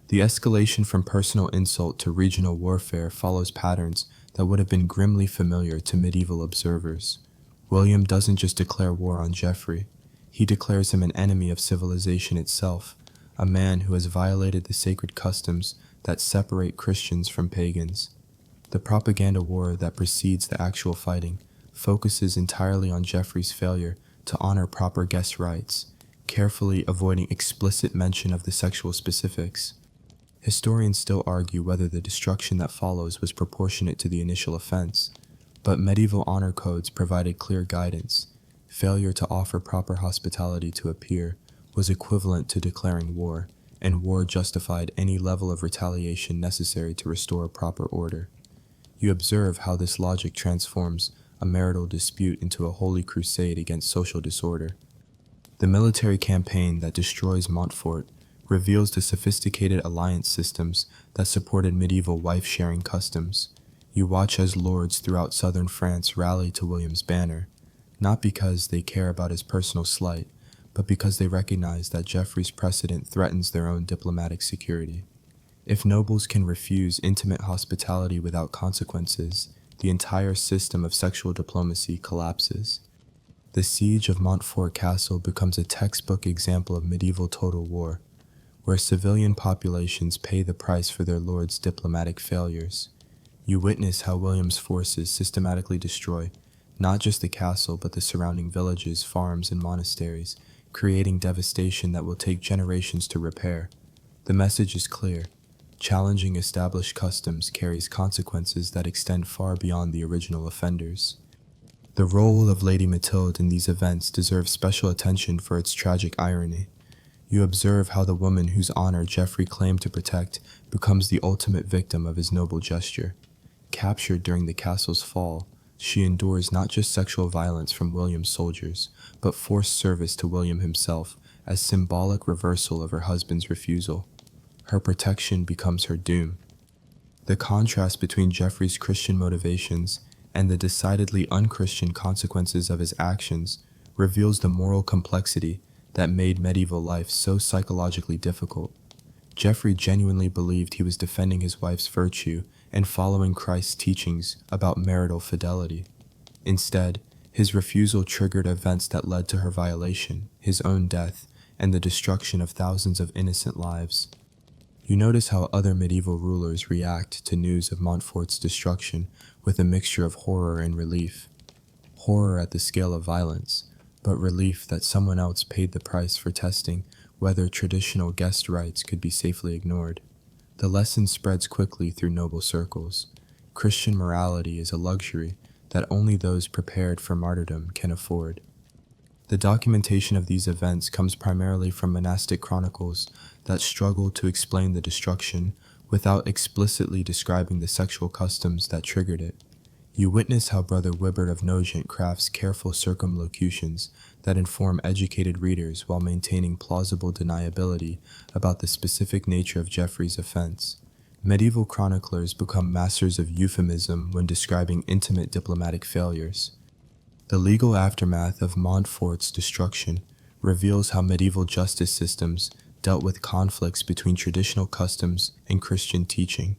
The escalation from personal insult to regional warfare follows patterns that would have been grimly familiar to medieval observers. William doesn't just declare war on Geoffrey, he declares him an enemy of civilization itself, a man who has violated the sacred customs that separate Christians from pagans. The propaganda war that precedes the actual fighting focuses entirely on Geoffrey's failure to honor proper guest rights, carefully avoiding explicit mention of the sexual specifics. Historians still argue whether the destruction that follows was proportionate to the initial offense, but medieval honor codes provided clear guidance. Failure to offer proper hospitality to a peer was equivalent to declaring war, and war justified any level of retaliation necessary to restore proper order. You observe how this logic transforms a marital dispute into a holy crusade against social disorder. The military campaign that destroys Montfort reveals the sophisticated alliance systems that supported medieval wife-sharing customs. You watch as lords throughout southern France rally to William's banner, not because they care about his personal slight, but because they recognize that Geoffrey's precedent threatens their own diplomatic security. If nobles can refuse intimate hospitality without consequences, the entire system of sexual diplomacy collapses. The siege of Montfort Castle becomes a textbook example of medieval total war, where civilian populations pay the price for their lord's diplomatic failures. You witness how William's forces systematically destroy not just the castle but the surrounding villages, farms, and monasteries, creating devastation that will take generations to repair. The message is clear. Challenging established customs carries consequences that extend far beyond the original offenders. The role of Lady Mathilde in these events deserves special attention for its tragic irony. You observe how the woman whose honor Geoffrey claimed to protect becomes the ultimate victim of his noble gesture. Captured during the castle's fall, She endures not just sexual violence from William's soldiers, but forced service to William himself as symbolic reversal of her husband's refusal. Her protection becomes her doom. The contrast between Geoffrey's Christian motivations and the decidedly unchristian consequences of his actions reveals the moral complexity that made medieval life so psychologically difficult. Geoffrey genuinely believed he was defending his wife's virtue and following Christ's teachings about marital fidelity. Instead, his refusal triggered events that led to her violation, his own death, and the destruction of thousands of innocent lives. You notice how other medieval rulers react to news of Montfort's destruction with a mixture of horror and relief. Horror at the scale of violence, but relief that someone else paid the price for testing whether traditional guest rights could be safely ignored. The lesson spreads quickly through noble circles. Christian morality is a luxury that only those prepared for martyrdom can afford. The documentation of these events comes primarily from monastic chronicles that struggle to explain the destruction without explicitly describing the sexual customs that triggered it. You witness how Brother Wibbert of Nogent crafts careful circumlocutions that inform educated readers while maintaining plausible deniability about the specific nature of Geoffrey's offense. Medieval chroniclers become masters of euphemism when describing intimate diplomatic failures. The legal aftermath of Montfort's destruction reveals how medieval justice systems dealt with conflicts between traditional customs and Christian teaching.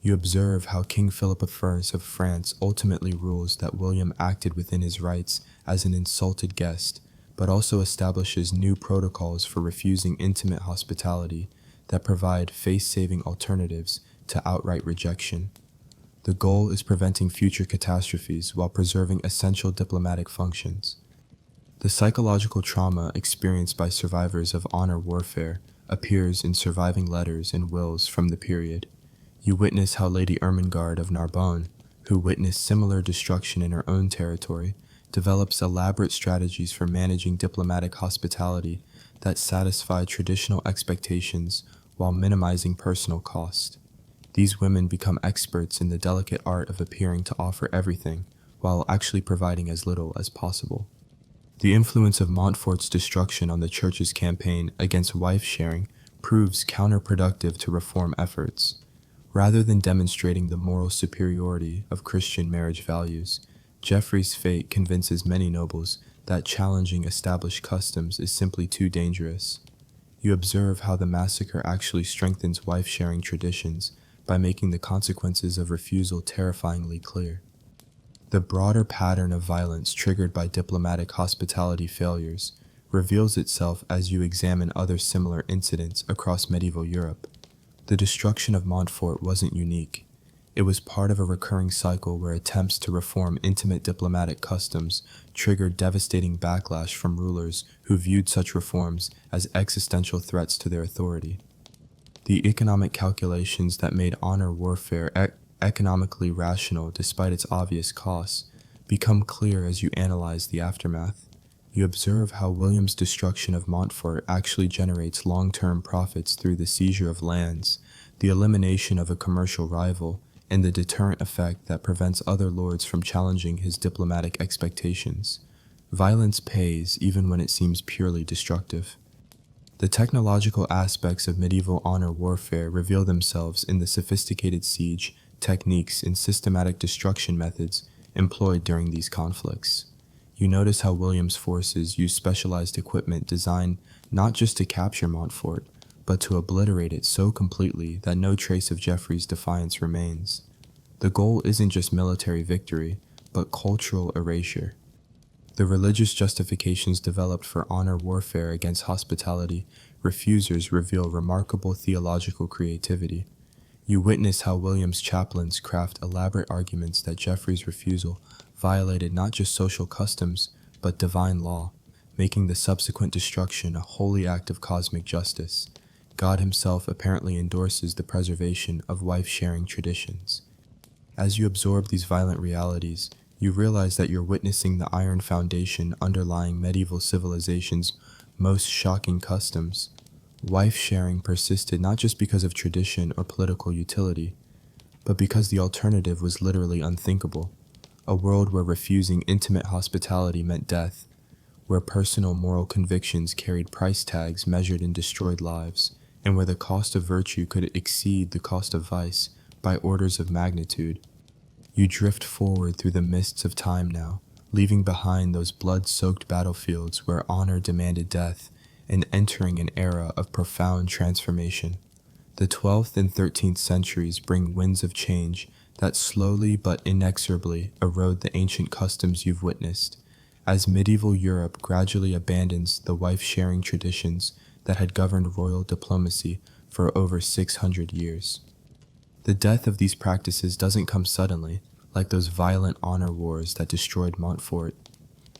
You observe how King Philip I of France ultimately rules that William acted within his rights as an insulted guest, but also establishes new protocols for refusing intimate hospitality that provide face-saving alternatives to outright rejection. The goal is preventing future catastrophes while preserving essential diplomatic functions. The psychological trauma experienced by survivors of honor warfare appears in surviving letters and wills from the period. You witness how Lady Ermengarde of Narbonne, who witnessed similar destruction in her own territory, develops elaborate strategies for managing diplomatic hospitality that satisfy traditional expectations while minimizing personal cost. These women become experts in the delicate art of appearing to offer everything while actually providing as little as possible. The influence of Montfort's destruction on the Church's campaign against wife-sharing proves counterproductive to reform efforts. Rather than demonstrating the moral superiority of Christian marriage values, Geoffrey's fate convinces many nobles that challenging established customs is simply too dangerous. You observe how the massacre actually strengthens wife-sharing traditions by making the consequences of refusal terrifyingly clear. The broader pattern of violence triggered by diplomatic hospitality failures reveals itself as you examine other similar incidents across medieval Europe. The destruction of Montfort wasn't unique. It was part of a recurring cycle where attempts to reform intimate diplomatic customs triggered devastating backlash from rulers who viewed such reforms as existential threats to their authority. The economic calculations that made honor warfare economically rational despite its obvious costs become clear as you analyze the aftermath. You observe how William's destruction of Montfort actually generates long-term profits through the seizure of lands, the elimination of a commercial rival, and the deterrent effect that prevents other lords from challenging his diplomatic expectations. Violence pays even when it seems purely destructive. The technological aspects of medieval honor warfare reveal themselves in the sophisticated siege, techniques, and systematic destruction methods employed during these conflicts. You notice how William's forces use specialized equipment designed not just to capture Montfort, but to obliterate it so completely that no trace of Geoffrey's defiance remains. The goal isn't just military victory, but cultural erasure. The religious justifications developed for honor warfare against hospitality refusers reveal remarkable theological creativity. You witness how William's chaplains craft elaborate arguments that Geoffrey's refusal violated not just social customs, but divine law, making the subsequent destruction a holy act of cosmic justice. God himself apparently endorses the preservation of wife-sharing traditions. As you absorb these violent realities, you realize that you're witnessing the iron foundation underlying medieval civilization's most shocking customs. Wife-sharing persisted not just because of tradition or political utility, but because the alternative was literally unthinkable. a world where refusing intimate hospitality meant death, where personal moral convictions carried price tags measured in destroyed lives, and where the cost of virtue could exceed the cost of vice by orders of magnitude. You drift forward through the mists of time now, leaving behind those blood-soaked battlefields where honor demanded death, and entering an era of profound transformation. The 12th and 13th centuries bring winds of change that slowly but inexorably erode the ancient customs you've witnessed, as medieval Europe gradually abandons the wife-sharing traditions that had governed royal diplomacy for over 600 years. The death of these practices doesn't come suddenly, like those violent honor wars that destroyed Montfort.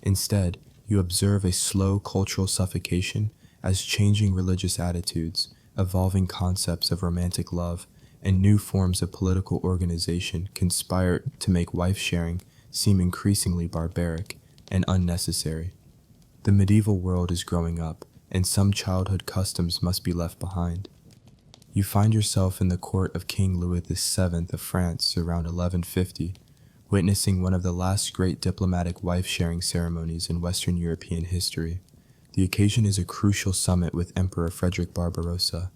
Instead, you observe a slow cultural suffocation as changing religious attitudes, evolving concepts of romantic love, and new forms of political organization conspire to make wife-sharing seem increasingly barbaric and unnecessary. The medieval world is growing up, and some childhood customs must be left behind. You find yourself in the court of King Louis VII of France around 1150, witnessing one of the last great diplomatic wife-sharing ceremonies in Western European history. The occasion is a crucial summit with Emperor Frederick Barbarossa,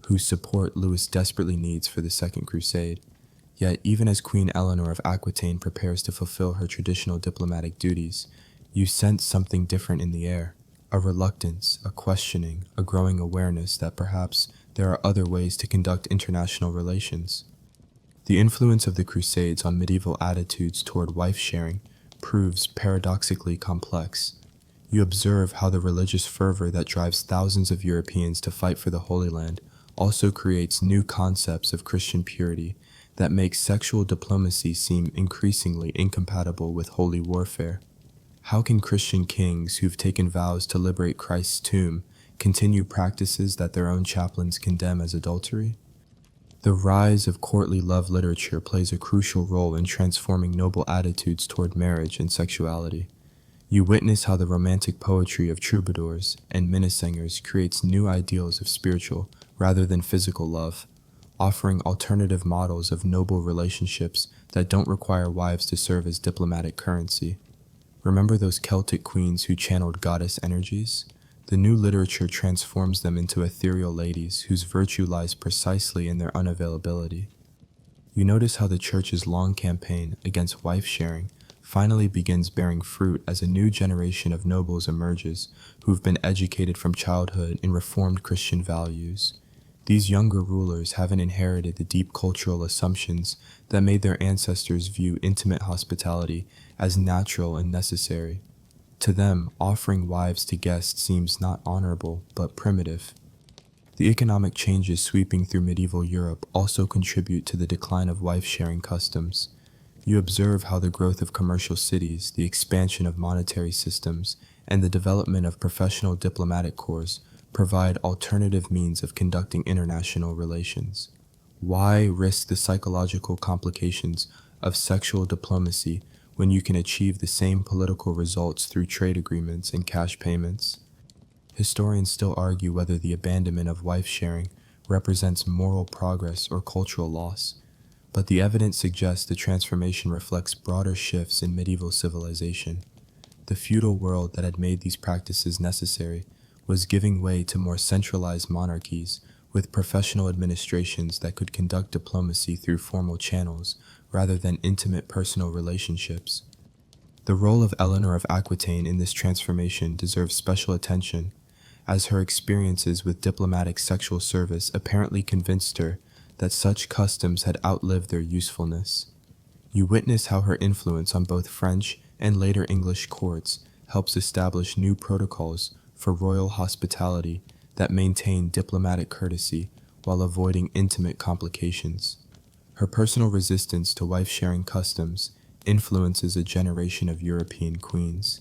whose support Louis desperately needs for the Second Crusade. Yet, even as Queen Eleanor of Aquitaine prepares to fulfill her traditional diplomatic duties, you sense something different in the air, a reluctance, a questioning, a growing awareness that perhaps there are other ways to conduct international relations. The influence of the Crusades on medieval attitudes toward wife-sharing proves paradoxically complex. You observe how the religious fervor that drives thousands of Europeans to fight for the Holy Land also creates new concepts of Christian purity that make sexual diplomacy seem increasingly incompatible with holy warfare. How can Christian kings who've taken vows to liberate Christ's tomb continue practices that their own chaplains condemn as adultery? The rise of courtly love literature plays a crucial role in transforming noble attitudes toward marriage and sexuality. You witness how the romantic poetry of troubadours and minnesingers creates new ideals of spiritual rather than physical love, offering alternative models of noble relationships that don't require wives to serve as diplomatic currency. Remember those Celtic queens who channeled goddess energies? The new literature transforms them into ethereal ladies whose virtue lies precisely in their unavailability. You notice how the church's long campaign against wife-sharing finally begins bearing fruit as a new generation of nobles emerges who've been educated from childhood in reformed Christian values. These younger rulers haven't inherited the deep cultural assumptions that made their ancestors view intimate hospitality as natural and necessary. To them, offering wives to guests seems not honorable, but primitive. The economic changes sweeping through medieval Europe also contribute to the decline of wife-sharing customs. You observe how the growth of commercial cities, the expansion of monetary systems, and the development of professional diplomatic corps provide alternative means of conducting international relations. Why risk the psychological complications of sexual diplomacy when you can achieve the same political results through trade agreements and cash payments? Historians still argue whether the abandonment of wife-sharing represents moral progress or cultural loss, but the evidence suggests the transformation reflects broader shifts in medieval civilization. The feudal world that had made these practices necessary was giving way to more centralized monarchies with professional administrations that could conduct diplomacy through formal channels rather than intimate personal relationships. The role of Eleanor of Aquitaine in this transformation deserves special attention, as her experiences with diplomatic sexual service apparently convinced her that such customs had outlived their usefulness. You witness how her influence on both French and later English courts helps establish new protocols for royal hospitality that maintain diplomatic courtesy while avoiding intimate complications. Her personal resistance to wife-sharing customs influences a generation of European queens.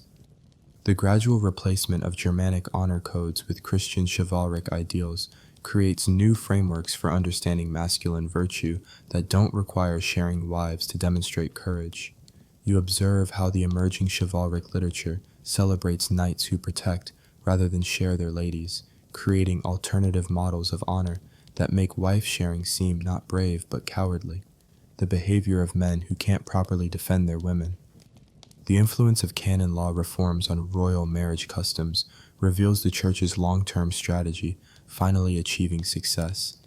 The gradual replacement of Germanic honor codes with Christian chivalric ideals creates new frameworks for understanding masculine virtue that don't require sharing wives to demonstrate courage. You observe how the emerging chivalric literature celebrates knights who protect rather than share their ladies, creating alternative models of honor that make wife-sharing seem not brave but cowardly, the behavior of men who can't properly defend their women. The influence of canon law reforms on royal marriage customs reveals the church's long-term strategy, finally achieving success.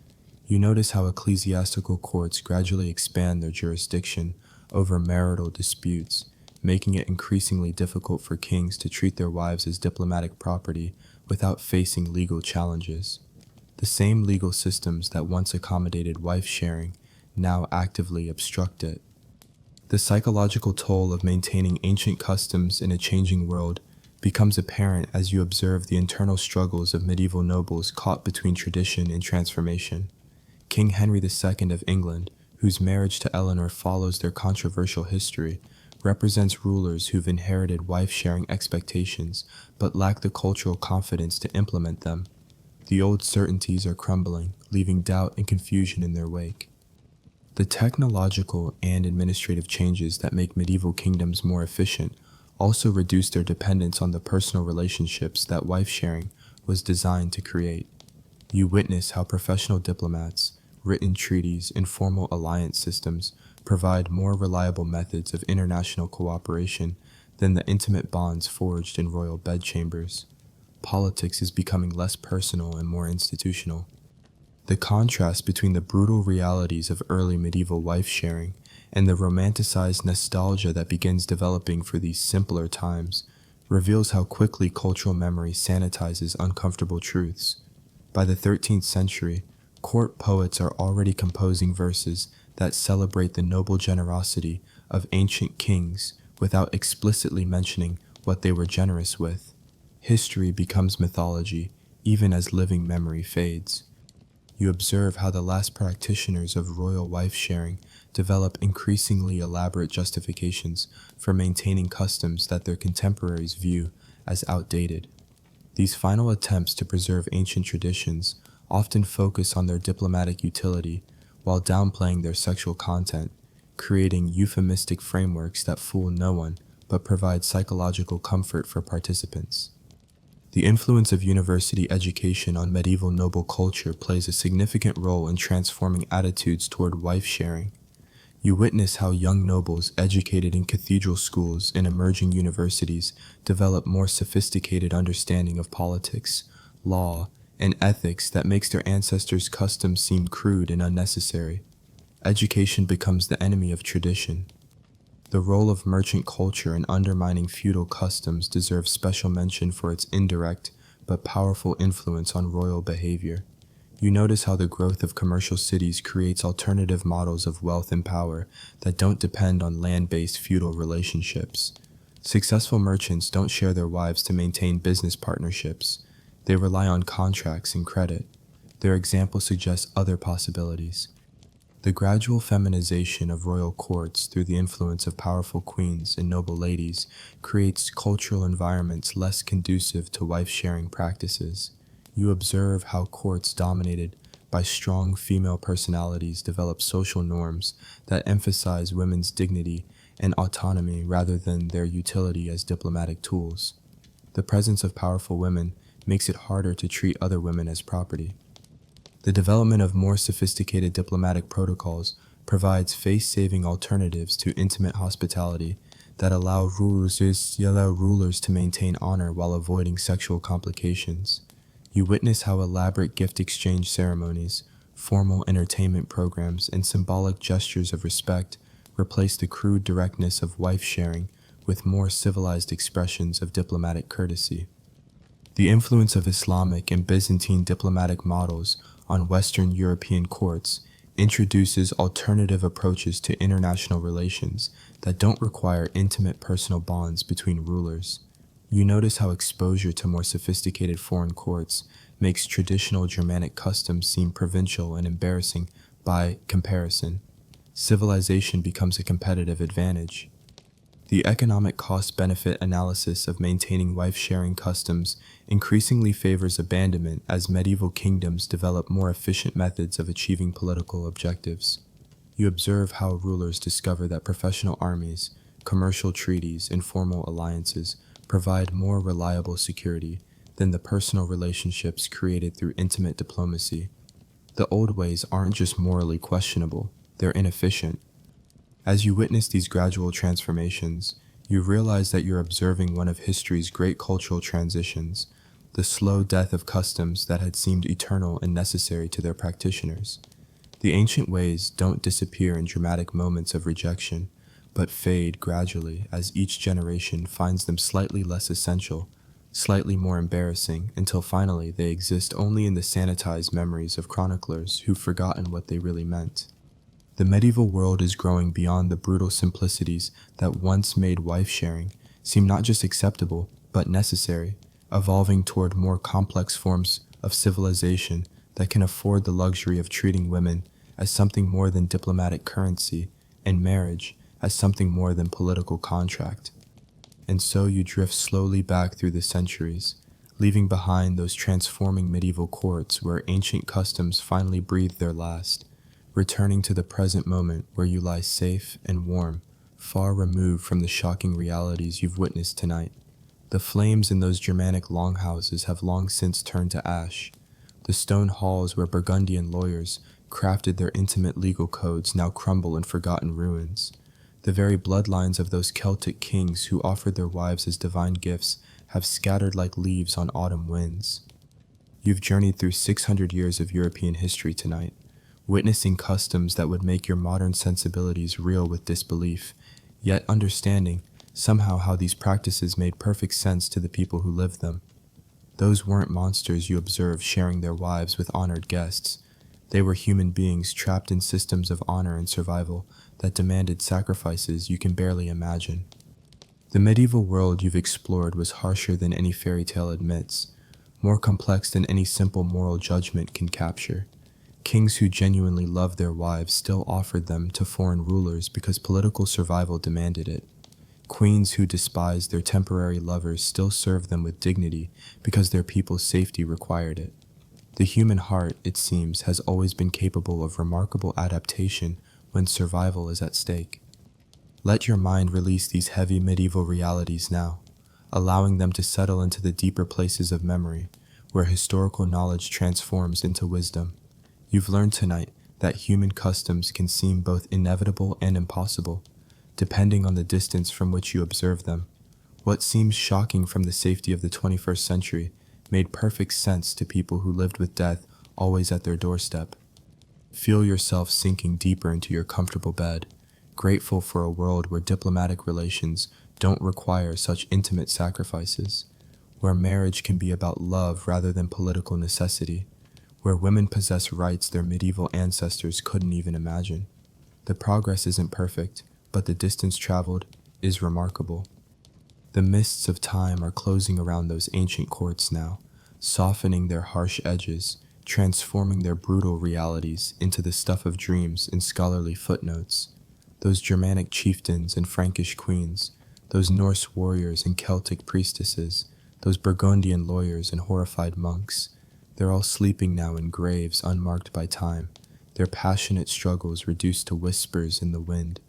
You notice how ecclesiastical courts gradually expand their jurisdiction over marital disputes, making it increasingly difficult for kings to treat their wives as diplomatic property without facing legal challenges. The same legal systems that once accommodated wife sharing now actively obstruct it. The psychological toll of maintaining ancient customs in a changing world becomes apparent as you observe the internal struggles of medieval nobles caught between tradition and transformation. King Henry II of England, whose marriage to Eleanor follows their controversial history, represents rulers who've inherited wife-sharing expectations but lack the cultural confidence to implement them. The old certainties are crumbling, leaving doubt and confusion in their wake. The technological and administrative changes that make medieval kingdoms more efficient also reduce their dependence on the personal relationships that wife-sharing was designed to create. You witness how professional diplomats, written treaties, and formal alliance systems provide more reliable methods of international cooperation than the intimate bonds forged in royal bedchambers. Politics is becoming less personal and more institutional. The contrast between the brutal realities of early medieval wife-sharing and the romanticized nostalgia that begins developing for these simpler times reveals how quickly cultural memory sanitizes uncomfortable truths. By the 13th century, court poets are already composing verses that celebrate the noble generosity of ancient kings without explicitly mentioning what they were generous with. History becomes mythology, even as living memory fades. You observe how the last practitioners of royal wife-sharing develop increasingly elaborate justifications for maintaining customs that their contemporaries view as outdated. These final attempts to preserve ancient traditions often focus on their diplomatic utility while downplaying their sexual content, creating euphemistic frameworks that fool no one but provide psychological comfort for participants. The influence of university education on medieval noble culture plays a significant role in transforming attitudes toward wife-sharing. You witness how young nobles educated in cathedral schools and emerging universities develop more sophisticated understanding of politics, law, and ethics that makes their ancestors' customs seem crude and unnecessary. Education becomes the enemy of tradition. The role of merchant culture in undermining feudal customs deserves special mention for its indirect but powerful influence on royal behavior. You notice how the growth of commercial cities creates alternative models of wealth and power that don't depend on land-based feudal relationships. Successful merchants don't share their wives to maintain business partnerships. They rely on contracts and credit. Their example suggests other possibilities. The gradual feminization of royal courts through the influence of powerful queens and noble ladies creates cultural environments less conducive to wife-sharing practices. You observe how courts dominated by strong female personalities develop social norms that emphasize women's dignity and autonomy rather than their utility as diplomatic tools. The presence of powerful women makes it harder to treat other women as property. The development of more sophisticated diplomatic protocols provides face-saving alternatives to intimate hospitality that allow rulers to maintain honor while avoiding sexual complications. You witness how elaborate gift exchange ceremonies, formal entertainment programs, and symbolic gestures of respect replace the crude directness of wife-sharing with more civilized expressions of diplomatic courtesy. The influence of Islamic and Byzantine diplomatic models on Western European courts introduces alternative approaches to international relations that don't require intimate personal bonds between rulers. You notice how exposure to more sophisticated foreign courts makes traditional Germanic customs seem provincial and embarrassing by comparison. Civilization becomes a competitive advantage. The economic cost-benefit analysis of maintaining wife-sharing customs increasingly favors abandonment as medieval kingdoms develop more efficient methods of achieving political objectives. You observe how rulers discover that professional armies, commercial treaties, and formal alliances provide more reliable security than the personal relationships created through intimate diplomacy. The old ways aren't just morally questionable, they're inefficient. As you witness these gradual transformations, You realize that you're observing one of history's great cultural transitions, the slow death of customs that had seemed eternal and necessary to their practitioners. The ancient ways don't disappear in dramatic moments of rejection, but fade gradually as each generation finds them slightly less essential, slightly more embarrassing, until finally they exist only in the sanitized memories of chroniclers who've forgotten what they really meant. The medieval world is growing beyond the brutal simplicities that once made wife-sharing seem not just acceptable, but necessary, evolving toward more complex forms of civilization that can afford the luxury of treating women as something more than diplomatic currency, and marriage as something more than political contract. And so you drift slowly back through the centuries, leaving behind those transforming medieval courts where ancient customs finally breathed their last, returning to the present moment where you lie safe and warm, far removed from the shocking realities you've witnessed tonight. The flames in those Germanic longhouses have long since turned to ash. The stone halls where Burgundian lawyers crafted their intimate legal codes now crumble in forgotten ruins. The very bloodlines of those Celtic kings who offered their wives as divine gifts have scattered like leaves on autumn winds. You've journeyed through 600 years of European history tonight, witnessing customs that would make your modern sensibilities reel with disbelief, yet understanding somehow how these practices made perfect sense to the people who lived them. Those weren't monsters you observed sharing their wives with honored guests. They were human beings trapped in systems of honor and survival that demanded sacrifices you can barely imagine. The medieval world you've explored was harsher than any fairy tale admits, more complex than any simple moral judgment can capture. Kings who genuinely loved their wives still offered them to foreign rulers because political survival demanded it. Queens who despised their temporary lovers still served them with dignity because their people's safety required it. The human heart, it seems, has always been capable of remarkable adaptation when survival is at stake. Let your mind release these heavy medieval realities now, allowing them to settle into the deeper places of memory, where historical knowledge transforms into wisdom. You've learned tonight that human customs can seem both inevitable and impossible, depending on the distance from which you observe them. What seems shocking from the safety of the 21st century made perfect sense to people who lived with death always at their doorstep. Feel yourself sinking deeper into your comfortable bed, grateful for a world where diplomatic relations don't require such intimate sacrifices, where marriage can be about love rather than political necessity, where women possess rights their medieval ancestors couldn't even imagine. The progress isn't perfect, but the distance traveled is remarkable. The mists of time are closing around those ancient courts now, softening their harsh edges, transforming their brutal realities into the stuff of dreams and scholarly footnotes. Those Germanic chieftains and Frankish queens, those Norse warriors and Celtic priestesses, those Burgundian lawyers and horrified monks, they're all sleeping now in graves unmarked by time, their passionate struggles reduced to whispers in the wind.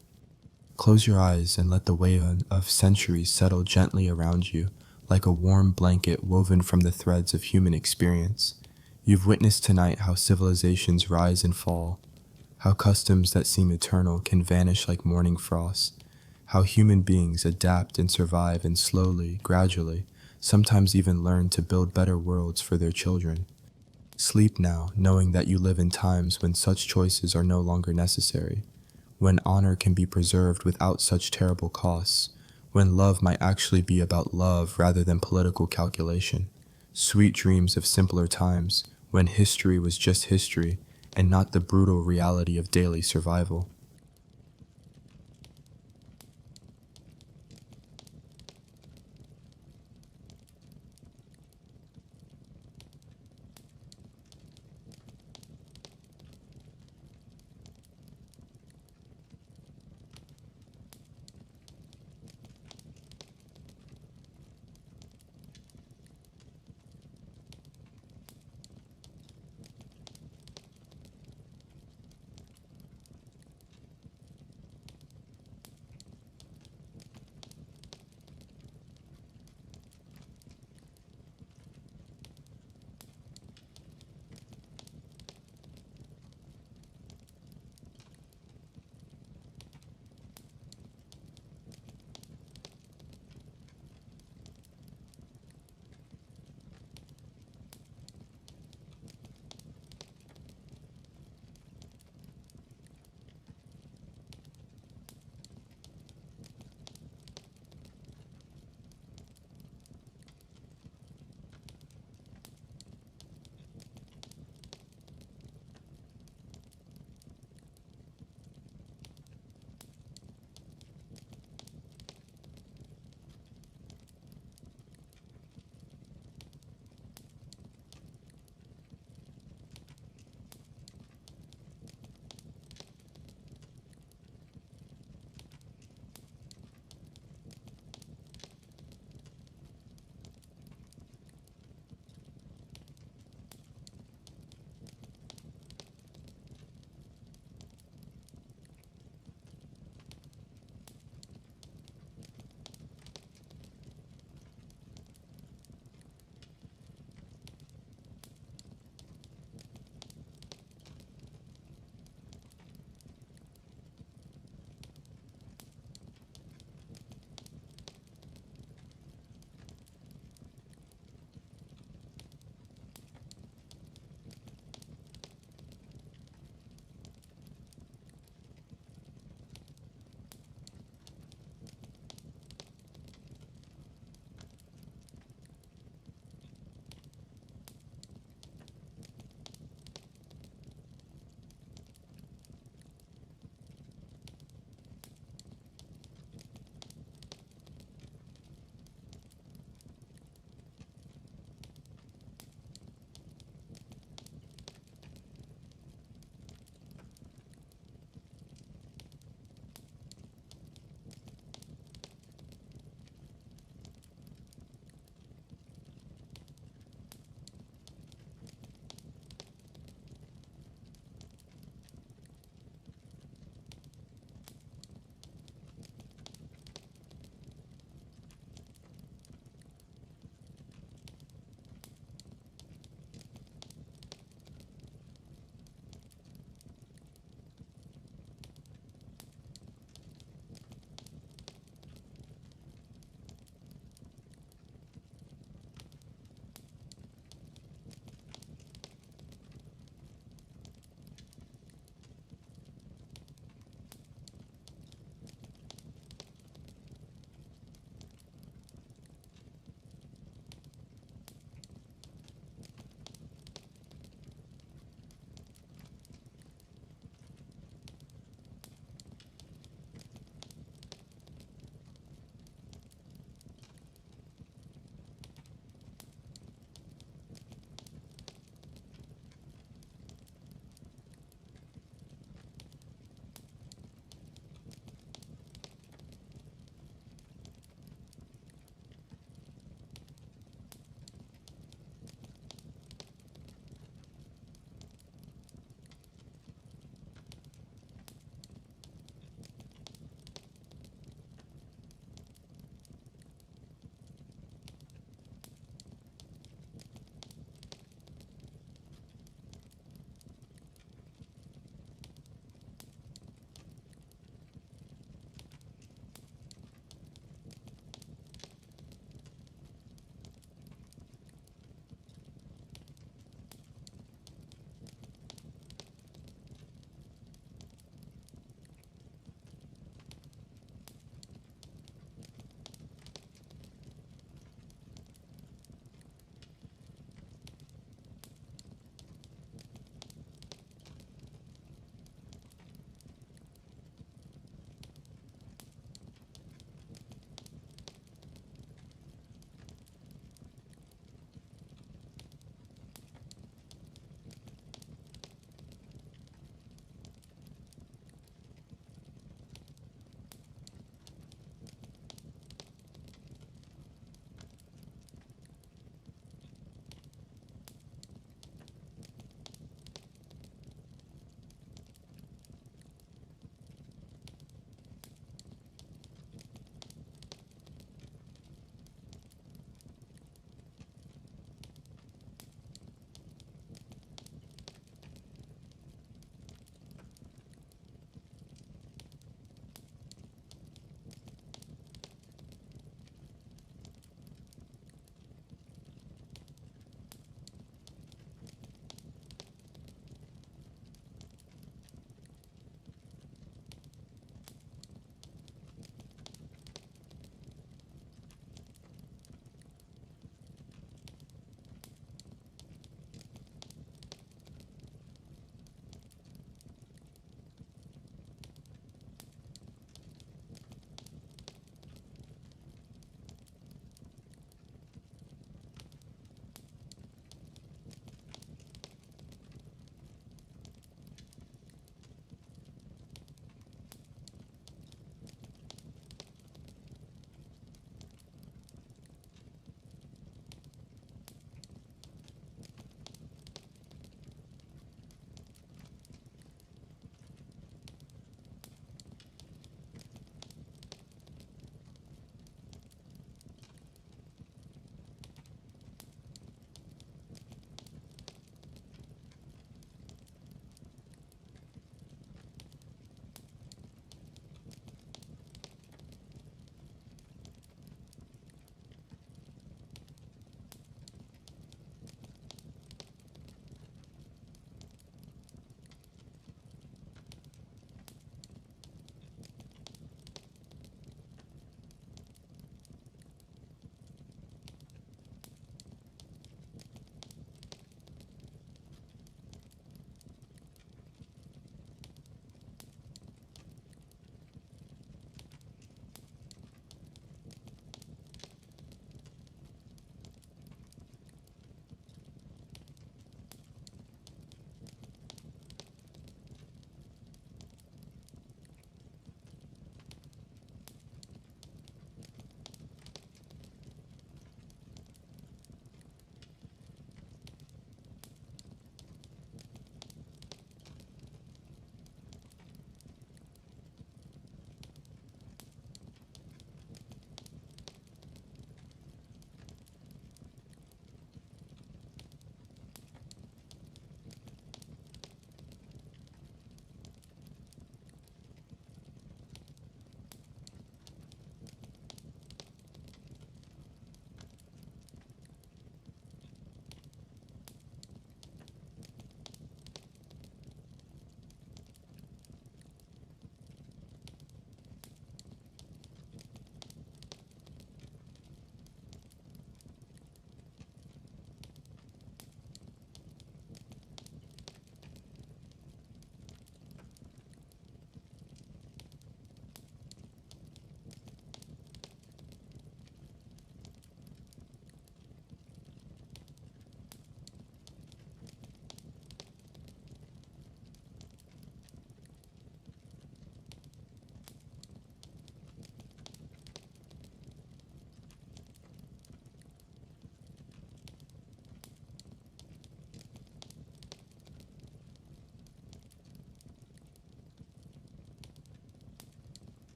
Close your eyes and let the weight of centuries settle gently around you, like a warm blanket woven from the threads of human experience. You've witnessed tonight how civilizations rise and fall, how customs that seem eternal can vanish like morning frost, how human beings adapt and survive and slowly, gradually, sometimes even learn to build better worlds for their children. Sleep now, knowing that you live in times when such choices are no longer necessary, when honor can be preserved without such terrible costs, when love might actually be about love rather than political calculation. Sweet dreams of simpler times, when history was just history and not the brutal reality of daily survival.